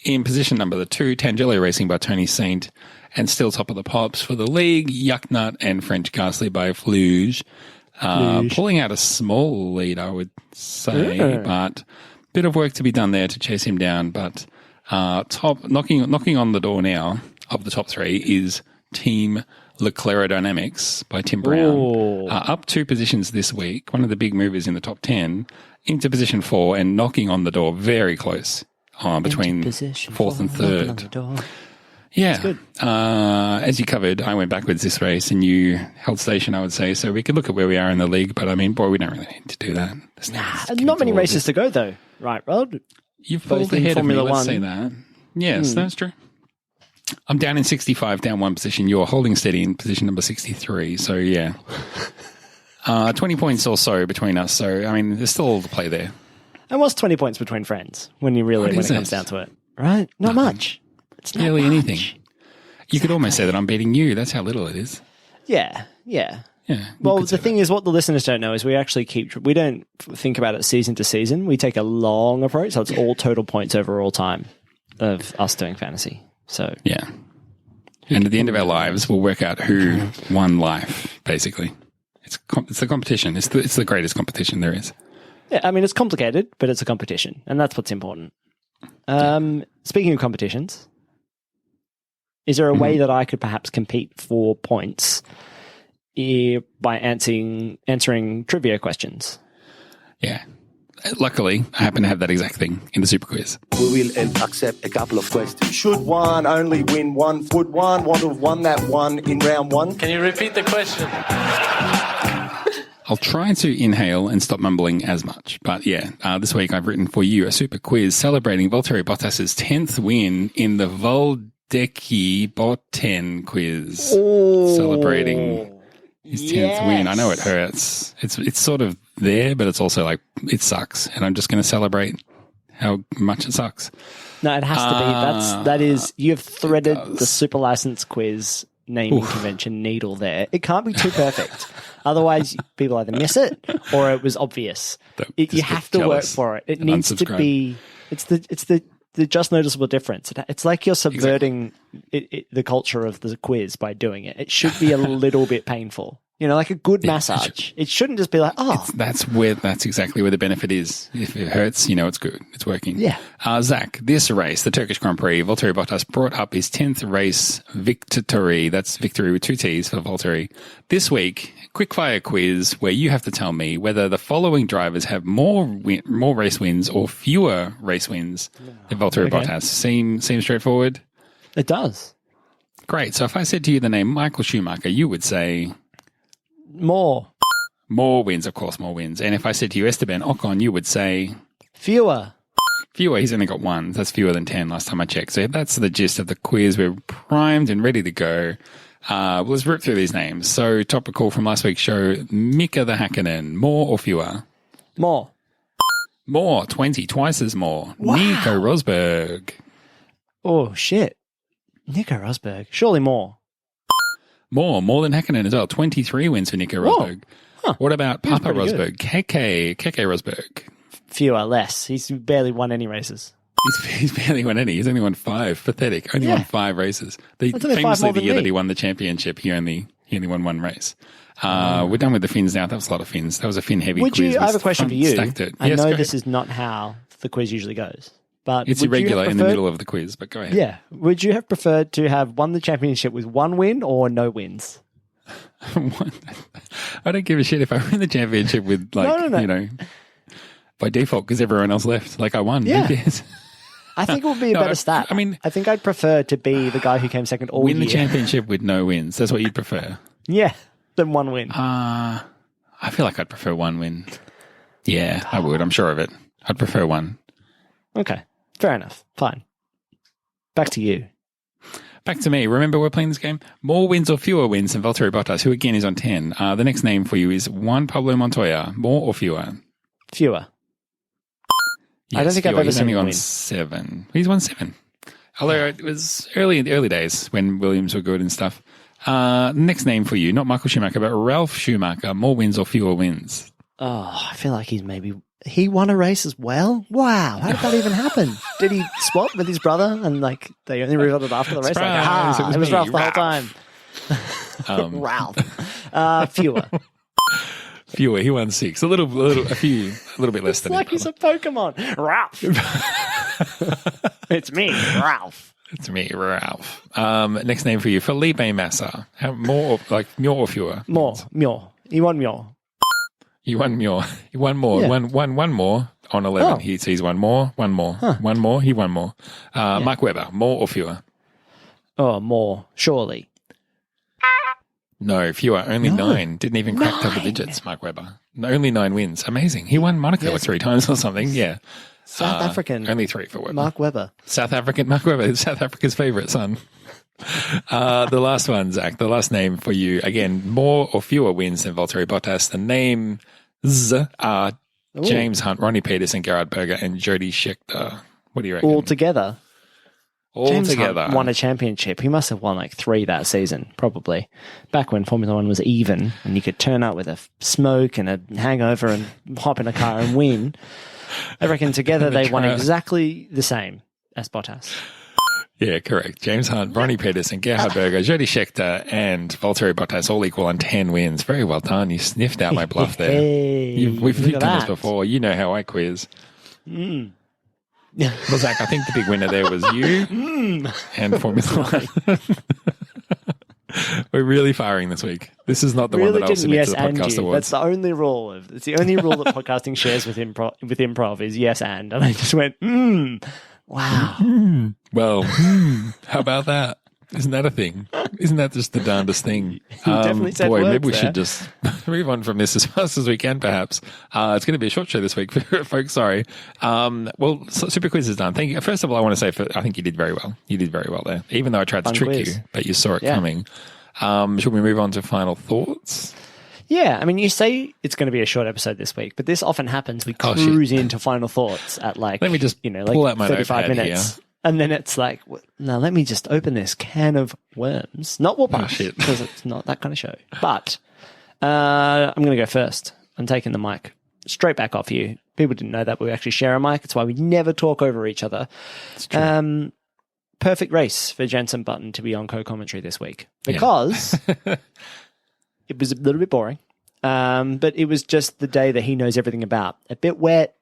Speaker 1: In position number 2, Tangelo Racing by Tony Saint. And still top of the pops for the league, Yucknut and French Ghastly by Fluge. Pulling out a small lead, I would say, but a bit of work to be done there to chase him down. But knocking on the door now of the top 3 is Team Leclerc Dynamics by Tim Brown. Up 2 positions this week, one of the big movers in the top 10, into position 4 and knocking on the door very close between 4th and 3rd. Yeah.
Speaker 2: Good.
Speaker 1: As you covered, I went backwards this race and you held station, I would say. So we could look at where we are in the league, but I mean, boy, we don't really need to do that.
Speaker 2: Not many races to go, though. Right, Rod?
Speaker 1: You've pulled ahead of me, let's say that. Yes, that's true. I'm down in 65, down 1 position. You're holding steady in position number 63. So, yeah. 20 points or so between us. So, I mean, there's still all to play there.
Speaker 2: And what's 20 points between friends when it comes down to it? Right? Not much. It's not
Speaker 1: barely
Speaker 2: much.
Speaker 1: anything. You could almost say that I'm beating you. That's how little it is.
Speaker 2: Yeah. Well, the thing is, what the listeners don't know is we don't think about it season to season. We take a long approach, so it's all total points over all time of us doing fantasy. So
Speaker 1: yeah. And at the end of our lives, we'll work out who won life, basically. It's the competition. It's the greatest competition there is.
Speaker 2: Yeah, I mean, it's complicated, but it's a competition, and that's what's important. Speaking of competitions, is there a way that I could perhaps compete for points by answering trivia questions?
Speaker 1: Yeah. Luckily, I happen to have that exact thing in the Superquiz.
Speaker 6: We will accept a couple of questions. Should one only win one? Would one want to have won that one in round 1?
Speaker 4: Can you repeat the question?
Speaker 1: I'll try to inhale and stop mumbling as much. But yeah, this week I've written for you a Superquiz celebrating Valtteri Bottas's 10th win in the Valdecchi Botten quiz. Celebrating his 10th win. I know it hurts. It's sort of there, but it's also like, it sucks. And I'm just going to celebrate how much it sucks.
Speaker 2: No, it has to be. That is, you have threaded the super license quiz naming convention needle there. It can't be too perfect. Otherwise, people either miss it or it was obvious. You have to work for it. It needs to be. It's the just noticeable difference. It's like you're subverting the culture of the quiz by doing it. It should be a little bit painful. Like a good massage. It shouldn't just be like,
Speaker 1: That's exactly where the benefit is. If it hurts, it's good. It's working.
Speaker 2: Yeah.
Speaker 1: Zach, this race, the Turkish Grand Prix, Valtteri Bottas brought up his 10th race victory. That's victory with 2 T's for Valtteri. This week, quickfire quiz where you have to tell me whether the following drivers have more race wins or fewer race wins than Valtteri Bottas. Seem straightforward?
Speaker 2: It does.
Speaker 1: Great. So if I said to you the name Michael Schumacher, you would say...
Speaker 2: More
Speaker 1: wins, of course, more wins. And if I said to you Esteban Ocon, you would say...
Speaker 2: Fewer.
Speaker 1: He's only got 1. That's fewer than 10 last time I checked. So that's the gist of the quiz. We're primed and ready to go. Let's rip through these names. So topical from last week's show, Mika the Hakkinen, more or fewer?
Speaker 2: More.
Speaker 1: 20, twice as more.
Speaker 2: Wow.
Speaker 1: Nico Rosberg.
Speaker 2: Oh, shit. Nico Rosberg. Surely more.
Speaker 1: More than Hakkinen as well. 23 wins for Nico Rosberg.
Speaker 2: Huh.
Speaker 1: What about
Speaker 2: He's
Speaker 1: Papa
Speaker 2: pretty
Speaker 1: Rosberg? Keke Rosberg.
Speaker 2: Fewer, less. He's barely won any races.
Speaker 1: He's barely won any. He's only won 5. Pathetic. Only won 5 races.
Speaker 2: That's only 5
Speaker 1: Famously,
Speaker 2: more
Speaker 1: the
Speaker 2: than
Speaker 1: year
Speaker 2: me.
Speaker 1: that he won the championship, he only won 1 race. We're done with the Finns now. That was a lot of Finns. That was a Finn-heavy quiz.
Speaker 2: I have a question for you.
Speaker 1: Stacked it.
Speaker 2: I
Speaker 1: Yes,
Speaker 2: know
Speaker 1: go
Speaker 2: this
Speaker 1: ahead.
Speaker 2: is not how the quiz usually goes. But
Speaker 1: It's
Speaker 2: would you have
Speaker 1: irregular in the
Speaker 2: preferred-
Speaker 1: middle of the quiz, but go ahead.
Speaker 2: Yeah. Would you have preferred to have won the championship with 1 win or no wins?
Speaker 1: I don't give a shit if I win the championship with,
Speaker 2: No.
Speaker 1: by default, because everyone else left. I won.
Speaker 2: Yeah.
Speaker 1: Who cares?
Speaker 2: I think it would be a better stat.
Speaker 1: I mean-
Speaker 2: I think I'd prefer to be the guy who came second all
Speaker 1: Win
Speaker 2: year.
Speaker 1: the championship with no wins. That's what you'd prefer.
Speaker 2: Yeah, than 1 win.
Speaker 1: I feel like I'd prefer 1 win. Yeah, I would. I'm sure of it. I'd prefer 1.
Speaker 2: Okay, fair enough. Fine. Back to you.
Speaker 1: Back to me. Remember, we're playing this game. More wins or fewer wins than Valtteri Bottas, who again is on 10. The next name for you is Juan Pablo Montoya. More or fewer?
Speaker 2: Fewer.
Speaker 1: Yes,
Speaker 2: I don't think I've
Speaker 1: fewer.
Speaker 2: ever
Speaker 1: He's
Speaker 2: seen
Speaker 1: only
Speaker 2: him
Speaker 1: won
Speaker 2: win.
Speaker 1: 7. He's won 7. Although it was early in the early days when Williams were good and stuff. Next name for you, not Michael Schumacher, but Ralph Schumacher. More wins or fewer wins?
Speaker 2: Oh, I feel like he won a race as well? Wow, how did that even happen? Did he swap with his brother and they only revealed it after the race?
Speaker 1: Surprise,
Speaker 2: It was
Speaker 1: me,
Speaker 2: Ralph the whole time. Ralph. Fewer.
Speaker 1: Fewer. He won 6. A little bit less than
Speaker 2: Like
Speaker 1: him.
Speaker 2: he's a Pokemon. Ralph. It's me, Ralph.
Speaker 1: It's me, Ralph. Next name for you, Felipe Massa. More or fewer?
Speaker 2: More. He won more.
Speaker 1: You won more. He won more.
Speaker 2: Yeah.
Speaker 1: One more on 11.
Speaker 2: Oh.
Speaker 1: He's won more. One more.
Speaker 2: Huh.
Speaker 1: One more. He won more. Mark Webber. More or fewer?
Speaker 2: Oh, more. Surely.
Speaker 1: No, fewer. Only
Speaker 2: No.
Speaker 1: 9. Didn't even crack double
Speaker 2: 9.
Speaker 1: digits, Mark Webber. Only 9 wins. Amazing. He won Monaco 3 times or something. Yeah.
Speaker 2: South African.
Speaker 1: Only 3 for Webber.
Speaker 2: Mark Webber.
Speaker 1: South African Mark Webber. South Africa's favourite son. The last one, Zach. The last name for you. Again, more or fewer wins than Valtteri Bottas. The names are James Hunt, Ronnie Peterson, Gerhard Berger, and Jody Scheckter. What do you reckon?
Speaker 2: All together. James
Speaker 1: together.
Speaker 2: Hunt won a championship. He must have won 3 that season, probably. Back when Formula 1 was even and you could turn up with a smoke and a hangover and hop in a car and win. I reckon together they won exactly the same as Bottas.
Speaker 1: Yeah, correct. James Hunt, Ronnie Peterson, Gerhard Berger, Jody Scheckter, and Valtteri Bottas all equal on 10 wins. Very well done. You sniffed out my bluff there.
Speaker 2: Hey,
Speaker 1: We've
Speaker 2: look at
Speaker 1: done this
Speaker 2: that.
Speaker 1: before. You know how I quiz. Well, Zach, I think the big winner there was you and Formula 1. We're really firing this week. This is not the one
Speaker 2: Really
Speaker 1: that I'll
Speaker 2: didn't
Speaker 1: submit
Speaker 2: yes
Speaker 1: to the
Speaker 2: and
Speaker 1: podcast
Speaker 2: you.
Speaker 1: awards.
Speaker 2: That's the only rule it's the only rule that podcasting shares with improv is yes and I just went wow.
Speaker 1: Well, how about that? Isn't that a thing? Isn't that just the darndest thing?
Speaker 2: definitely said
Speaker 1: boy,
Speaker 2: words
Speaker 1: maybe we
Speaker 2: there.
Speaker 1: should just move on from this as fast as we can, perhaps. It's going to be a short show this week, folks. Sorry. Super Quiz is done. Thank you. First of all, I want to say I think you did very well. You did very well there, even though I tried to
Speaker 2: Fun
Speaker 1: trick
Speaker 2: quiz.
Speaker 1: you, but you saw it
Speaker 2: Yeah.
Speaker 1: coming. Should we move on to final thoughts?
Speaker 2: Yeah, I mean, you say it's going to be a short episode this week, but this often happens. We
Speaker 1: Oh, shit.
Speaker 2: cruise into final thoughts at
Speaker 1: Let me just pull out my
Speaker 2: 35
Speaker 1: notepad
Speaker 2: minutes.
Speaker 1: here.
Speaker 2: And then it's like, now let me just open this can of worms. Not whoop
Speaker 1: Oh, shit.
Speaker 2: because it's not that kind of show. But I'm going to go first. I'm taking the mic straight back off you. People didn't know that we actually share a mic. It's why we never talk over each other.
Speaker 1: It's true.
Speaker 2: Perfect race for Jenson Button to be on co-commentary this week because it was a little bit boring. But it was just the day that he knows everything about. A bit wet.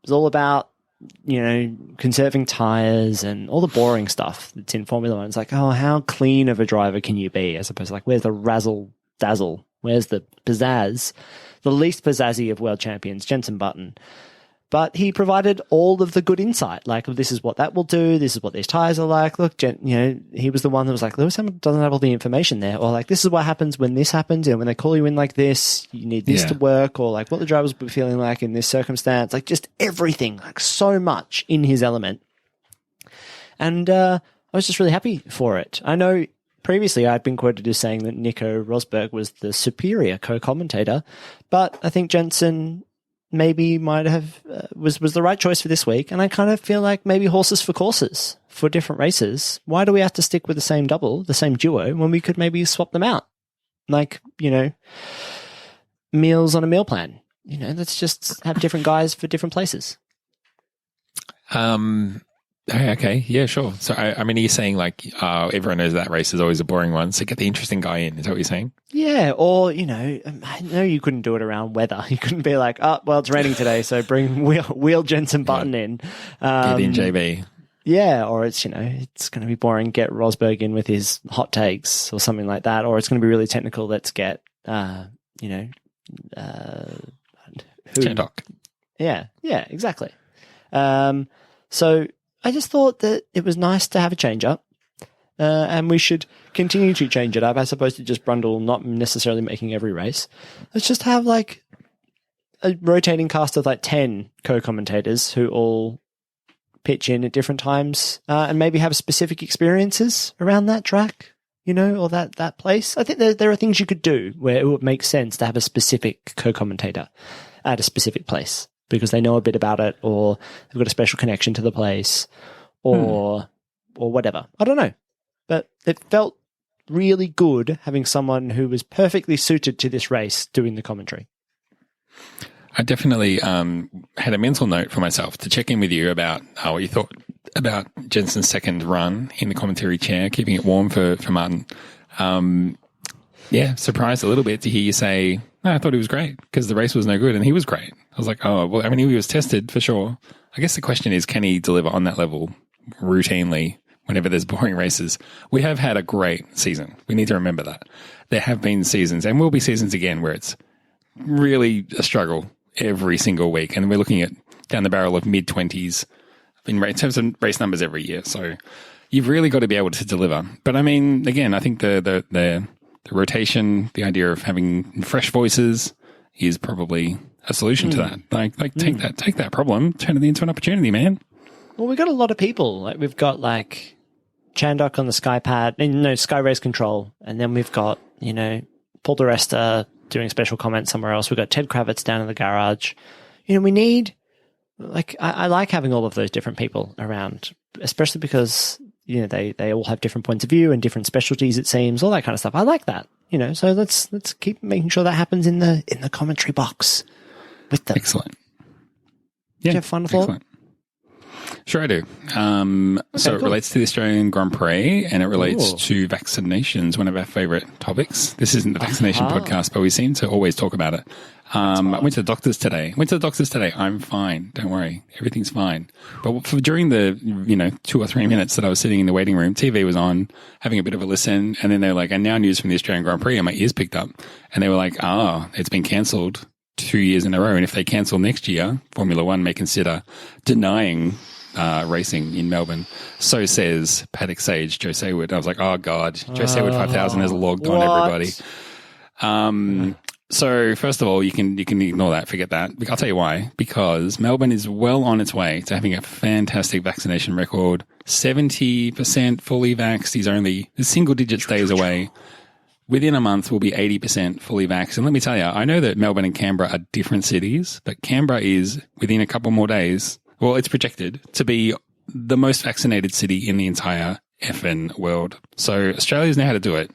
Speaker 2: It was all about, conserving tyres and all the boring stuff that's in Formula One. It's like, oh, how clean of a driver can you be? As opposed to like, where's the razzle dazzle? Where's the pizzazz? The least pizzazzy of world champions, Jenson Button. But he provided all of the good insight. Like, this is what that will do. This is what these tyres are like. Look, he was the one that was like, Lewis Hamilton doesn't have all the information there. Or like, this is what happens when this happens. And when they call you in like this, you need this to work. Or like what the drivers will be feeling like in this circumstance. Like just everything, like so much in his element. And I was just really happy for it. I know previously I'd been quoted as saying that Nico Rosberg was the superior co-commentator. But I think Jenson maybe might have was the right choice for this week. And I kind of feel like maybe horses for courses for different races. Why do we have to stick with the same double, the same duo, when we could maybe swap them out? Like, meals on a meal plan. Let's just have different guys for different places.
Speaker 1: Okay, yeah, sure. So, I mean, are you saying like everyone knows that race is always a boring one, so get the interesting guy in, is that what you're saying?
Speaker 2: Yeah, or, I know you couldn't do it around weather. You couldn't be like, oh, well, it's raining today, so bring wheel Jenson Button in.
Speaker 1: Get in JB.
Speaker 2: Yeah, or it's, it's going to be boring, get Rosberg in with his hot takes or something like that, or it's going to be really technical, let's get,
Speaker 1: Chandok.
Speaker 2: Yeah, exactly. So I just thought that it was nice to have a change up, and we should continue to change it up as opposed to just Brundle not necessarily making every race. Let's just have like a rotating cast of like 10 co-commentators who all pitch in at different times, and maybe have specific experiences around that track, or that place. I think there are things you could do where it would make sense to have a specific co-commentator at a specific place, because they know a bit about it, or they've got a special connection to the place, or whatever. I don't know. But it felt really good having someone who was perfectly suited to this race doing the commentary.
Speaker 1: I definitely had a mental note for myself to check in with you about what you thought about Jenson's second run in the commentary chair, keeping it warm for Martin. Surprised a little bit to hear you say, no, I thought he was great because the race was no good and he was great. I was like, oh, well, I mean, he was tested for sure. I guess the question is, can he deliver on that level routinely whenever there's boring races? We have had a great season. We need to remember that. There have been seasons and will be seasons again where it's really a struggle every single week. And we're looking at down the barrel of mid-20s in terms of race numbers every year. So you've really got to be able to deliver. But I mean, again, I think the rotation, the idea of having fresh voices is probably a solution to that. Take that problem, turn it into an opportunity, man.
Speaker 2: Well, we've got a lot of people. Like we've got like Chandok on the Sky Pad, Sky Race Control, and then we've got, Paul di Resta doing special comments somewhere else. We've got Ted Kravitz down in the garage. We need, I like having all of those different people around, especially because, they all have different points of view and different specialties, it seems, all that kind of stuff. I like that, so let's keep making sure that happens in the commentary box with them.
Speaker 1: Excellent.
Speaker 2: Did you have fun with all?
Speaker 1: Sure I do. So it relates to the Australian Grand Prix and it relates to vaccinations, one of our favourite topics. This isn't the vaccination podcast, but we seem to always talk about it. I went to the doctors today. I'm fine. Don't worry. Everything's fine. But during the, 2 or 3 minutes that I was sitting in the waiting room, TV was on, having a bit of a listen. And then they're like, and now news from the Australian Grand Prix, and my ears picked up. And they were like, it's been cancelled 2 years in a row. And if they cancel next year, Formula One may consider denying racing in Melbourne. So says Paddock Sage, Joe Saywood. I was like, oh God, Joe Saywood 5000 has logged on everybody. So first of all, you can ignore that, forget that. I'll tell you why. Because Melbourne is well on its way to having a fantastic vaccination record. 70% fully vaxxed. He's only single digits days away. Within a month, we'll be 80% fully vaxxed. And let me tell you, I know that Melbourne and Canberra are different cities, but Canberra is, within a couple more days, well, it's projected to be the most vaccinated city in the entire effing world. So Australians know how to do it.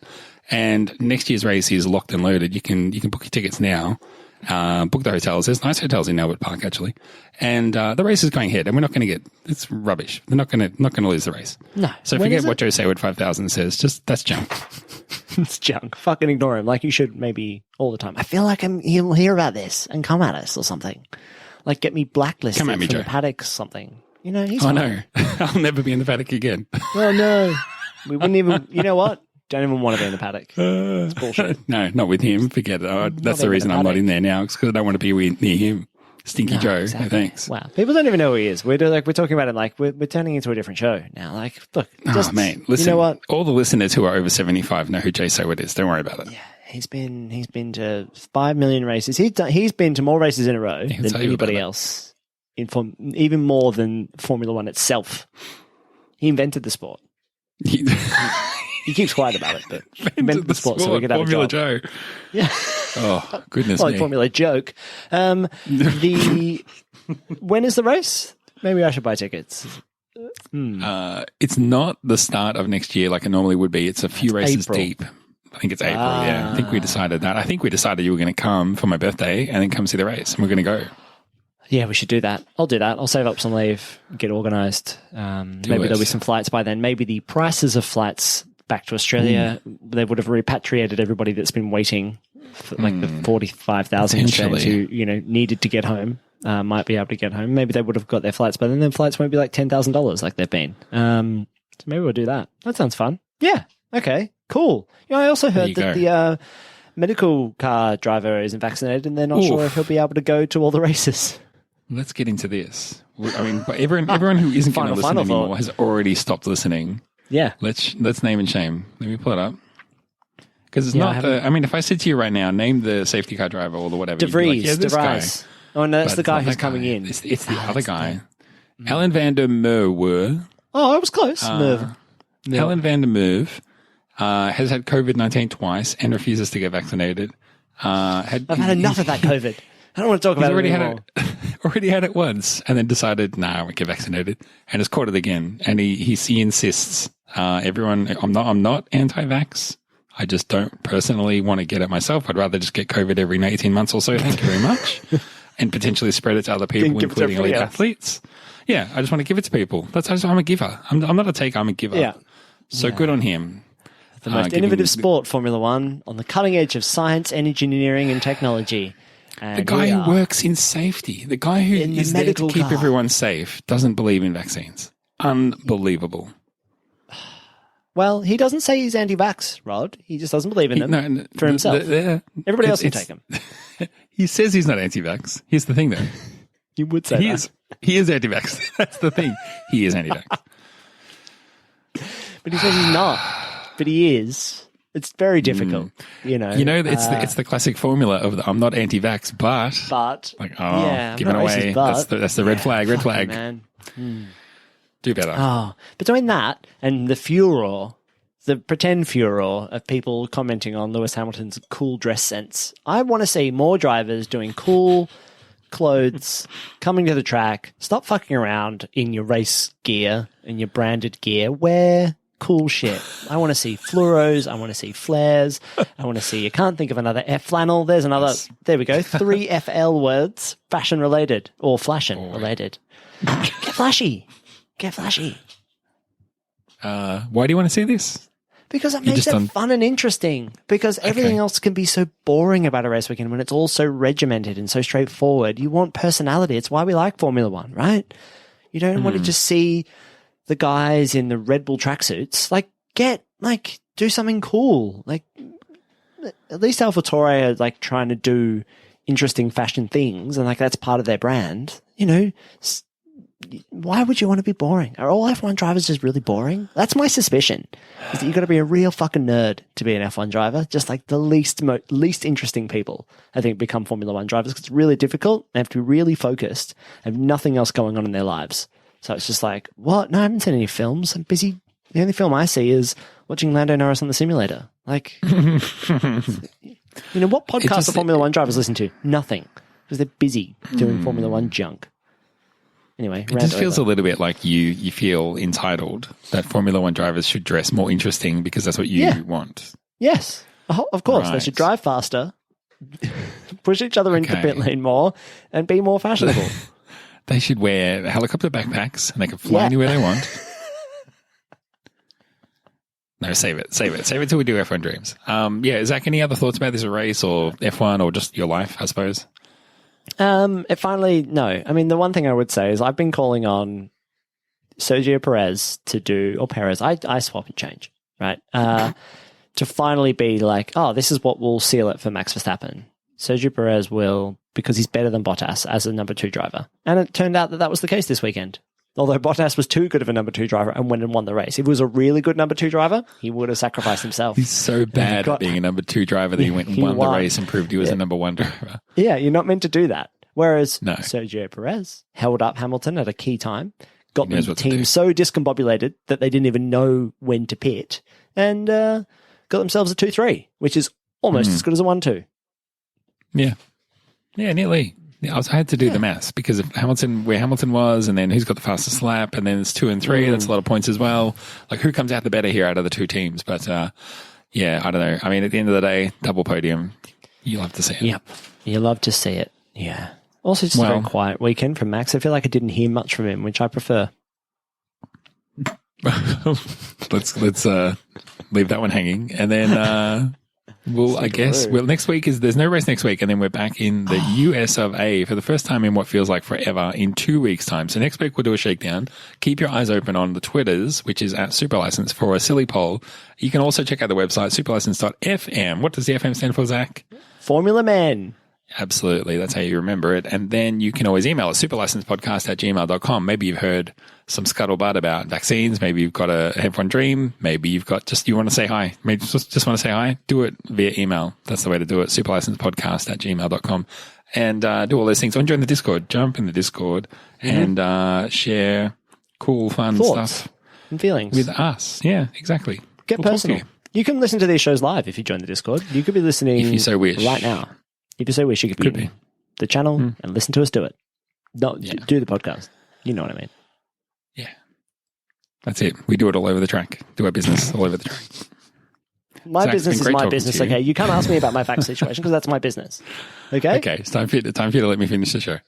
Speaker 1: And next year's race is locked and loaded. You can book your tickets now. book the hotels. There's nice hotels in Albert Park, actually. And the race is going ahead, and we're not going to get – it's rubbish. They're not going to lose the race.
Speaker 2: No.
Speaker 1: So forget what Joe Sayward 5000 says. Just that's junk.
Speaker 2: It's junk. Fucking ignore him. Like you should maybe all the time. I feel like he'll hear about this and come at us or something. Like get me blacklisted
Speaker 1: Come at me,
Speaker 2: from
Speaker 1: Joe.
Speaker 2: the paddock or something. You know, he's
Speaker 1: Oh, no. I'll never be in the paddock again.
Speaker 2: Oh, no. We wouldn't even – you know what? Don't even want to be in the paddock. It's bullshit.
Speaker 1: No, not with him. Forget it. That's the reason I'm not in there now, because I don't want to be near him. Stinky Joe.
Speaker 2: Exactly.
Speaker 1: No, thanks.
Speaker 2: Wow. People don't even know who he is. We're talking about it like we're turning into a different show now. Like, look, just,
Speaker 1: mate, listen.
Speaker 2: You know what?
Speaker 1: All the listeners who are over 75 know who Jay Sayward is. Don't worry about it.
Speaker 2: Yeah, he's been to 5 million races. He's been to more races in a row than anybody else. Even more than Formula One itself. He invented the sport. He keeps quiet about it, but invented the sport so we could have
Speaker 1: Formula
Speaker 2: a job.
Speaker 1: Joe.
Speaker 2: Yeah.
Speaker 1: Oh, goodness
Speaker 2: Like
Speaker 1: me.
Speaker 2: Formula joke. When is the race? Maybe I should buy tickets.
Speaker 1: It's not the start of next year like it normally would be. It's a few races
Speaker 2: April.
Speaker 1: deep. I think it's April, yeah. I think we decided that. I think we decided you were going to come for my birthday and then come see the race, and we're going to go.
Speaker 2: Yeah, we should do that. I'll do that. I'll save up some leave, get organised. Maybe there'll be some flights by then. Maybe the prices of flights back to Australia, they would have repatriated everybody that's been waiting for like the 45,000 Australians who, needed to get home, might be able to get home. Maybe they would have got their flights, but then their flights won't be like $10,000 like they've been. So maybe we'll do that. That sounds fun. Yeah. Okay. Cool. I also heard that the medical car driver isn't vaccinated and they're not sure if he'll be able to go to all the races.
Speaker 1: Let's get into this. I mean, but everyone who isn't going to listen anymore has already stopped listening.
Speaker 2: Yeah.
Speaker 1: Let's name and shame. Let me pull it up. Because it's not if I said to you right now, name the safety car driver or the whatever.
Speaker 2: De Vries. Oh, no, that's the guy who's coming in.
Speaker 1: It's the other guy. Alan van der Merwe.
Speaker 2: Oh, I was close. Merv.
Speaker 1: Alan van der Merwe has had COVID-19 twice and refuses to get vaccinated. I've
Speaker 2: had enough of that COVID. I don't want to talk about it anymore.
Speaker 1: Already had it once and then decided, I won't get vaccinated, and has caught it again. And he insists, everyone, I'm not anti-vax. I just don't personally want to get it myself. I'd rather just get COVID every 18 months or so. Thank you very much. And potentially spread it to other people, including elite athletes. Yeah, I just want to give it to people. I'm a giver. I'm not a taker, I'm a giver.
Speaker 2: Yeah.
Speaker 1: So good on him.
Speaker 2: The most innovative sport, Formula One, on the cutting edge of science, engineering, and technology. And
Speaker 1: the guy who works in safety, the guy who is there to keep everyone safe, doesn't believe in vaccines. Unbelievable.
Speaker 2: Well, he doesn't say he's anti-vax, Rod. He just doesn't believe in them for himself. Everybody else can take them.
Speaker 1: He says he's not anti-vax. Here's the thing, though.
Speaker 2: You would say that.
Speaker 1: He is anti-vax. That's the thing. He is anti-vax.
Speaker 2: But he says he's not. But he is. It's very difficult,
Speaker 1: it's the classic formula of the, I'm not anti-vax, but giving away. That's the red flag. Red flag.
Speaker 2: Man.
Speaker 1: Do better.
Speaker 2: Oh, between that and the furor, the pretend furor of people commenting on Lewis Hamilton's cool dress sense, I want to see more drivers doing cool clothes, coming to the track. Stop fucking around in your race gear, in your branded gear. Wear cool shit. I want to see fluoros. I want to see flares. I want to see, I can't think of another F flannel. There's another, there we go. 3 FL words, fashion related or flashing related. Get flashy. Get flashy.
Speaker 1: Why do you want to see this?
Speaker 2: Because it makes it fun and interesting. Because everything else can be so boring about a race weekend when it's all so regimented and so straightforward. You want personality. It's why we like Formula One, right? You don't want to just see the guys in the Red Bull tracksuits. Do something cool. At least AlphaTauri are trying to do interesting fashion things, and that's part of their brand. Why would you want to be boring? Are all F1 drivers just really boring? That's my suspicion. Is that you've got to be a real fucking nerd to be an F1 driver. Just the least interesting people, I think, become Formula One drivers because it's really difficult. They have to be really focused, have nothing else going on in their lives. So it's just what? No, I haven't seen any films. I'm busy. The only film I see is watching Lando Norris on the simulator. What podcast do Formula One drivers listen to? Nothing. Because they're busy doing Formula One junk. Anyway,
Speaker 1: it just feels a little bit like you feel entitled that Formula One drivers should dress more interesting because that's what you want.
Speaker 2: Yes, of course. Right. They should drive faster, push each other into the pit lane more and be more fashionable.
Speaker 1: They should wear helicopter backpacks and they can fly anywhere they want. No, save it till we do F1 Dreams. Zach, any other thoughts about this race or F1 or just your life, I suppose?
Speaker 2: No. I mean, the one thing I would say is I've been calling on Sergio Perez to do, or Perez, I swap and change, right? To finally be like, oh, this is what will seal it for Max Verstappen. Sergio Perez will, because he's better than Bottas as a number 2 driver. And it turned out that was the case this weekend. Although Bottas was too good of a number 2 driver and went and won the race. If he was a really good number 2 driver, he would have sacrificed himself.
Speaker 1: He's so bad at being a number 2 driver that he went and won the race and proved he was a number 1 driver.
Speaker 2: Yeah, you're not meant to do that. Whereas Sergio Perez held up Hamilton at a key time, got the team so discombobulated that they didn't even know when to pit, and got themselves a 2-3, which is almost as good as a 1-2.
Speaker 1: Yeah. Yeah, nearly. I had to do the maths because of where Hamilton was, and then who's got the fastest lap, and then it's 2 and 3. That's a lot of points as well. Like, who comes out the better here out of the 2 teams? But I don't know. I mean, at the end of the day, double podium. You love to see it. Yep, you love to see it. Yeah. Also, just a very quiet weekend from Max. I feel like I didn't hear much from him, which I prefer. Let's leave that one hanging, and then. Next week there's no race next week, and then we're back in the US of A for the first time in what feels like forever in 2 weeks' time. So next week we'll do a shakedown. Keep your eyes open on the Twitters, which is at Superlicense, for a silly poll. You can also check out the website, superlicense.fm. What does the FM stand for, Zach? Formula Man. Absolutely. That's how you remember it. And then you can always email us, superlicencepodcast@gmail.com. Maybe you've heard some scuttlebutt about vaccines. Maybe you've got a F1 dream. Maybe you've got you want to say hi. Maybe just want to say hi. Do it via email. That's the way to do it. Superlicencepodcast@gmail.com. And do all those things. Or join the Discord. Jump in the Discord and share cool, fun thoughts stuff and feelings with us. Yeah, exactly. Get personal. You can listen to these shows live if you join the Discord. You could be listening if you so wish right now. If you so wish, you could be the channel and listen to us do it. Do the podcast. You know what I mean. Yeah. That's it. We do it all over the track. Do our business all over the track. My business is my business, okay? You can't ask me about my vax situation because that's my business. Okay? Okay. It's time for you to let me finish the show.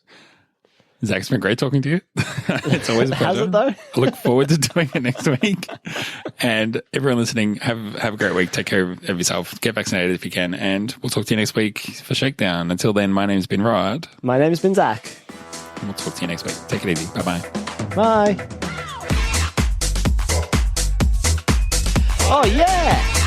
Speaker 1: Zach, it's been great talking to you. It's always a pleasure. Has it though? I look forward to doing it next week. And everyone listening, have a great week. Take care of yourself. Get vaccinated if you can. And we'll talk to you next week for Shakedown. Until then, my name's been Rod. My name's been Zach. And we'll talk to you next week. Take it easy. Bye-bye. Bye. Oh, yeah.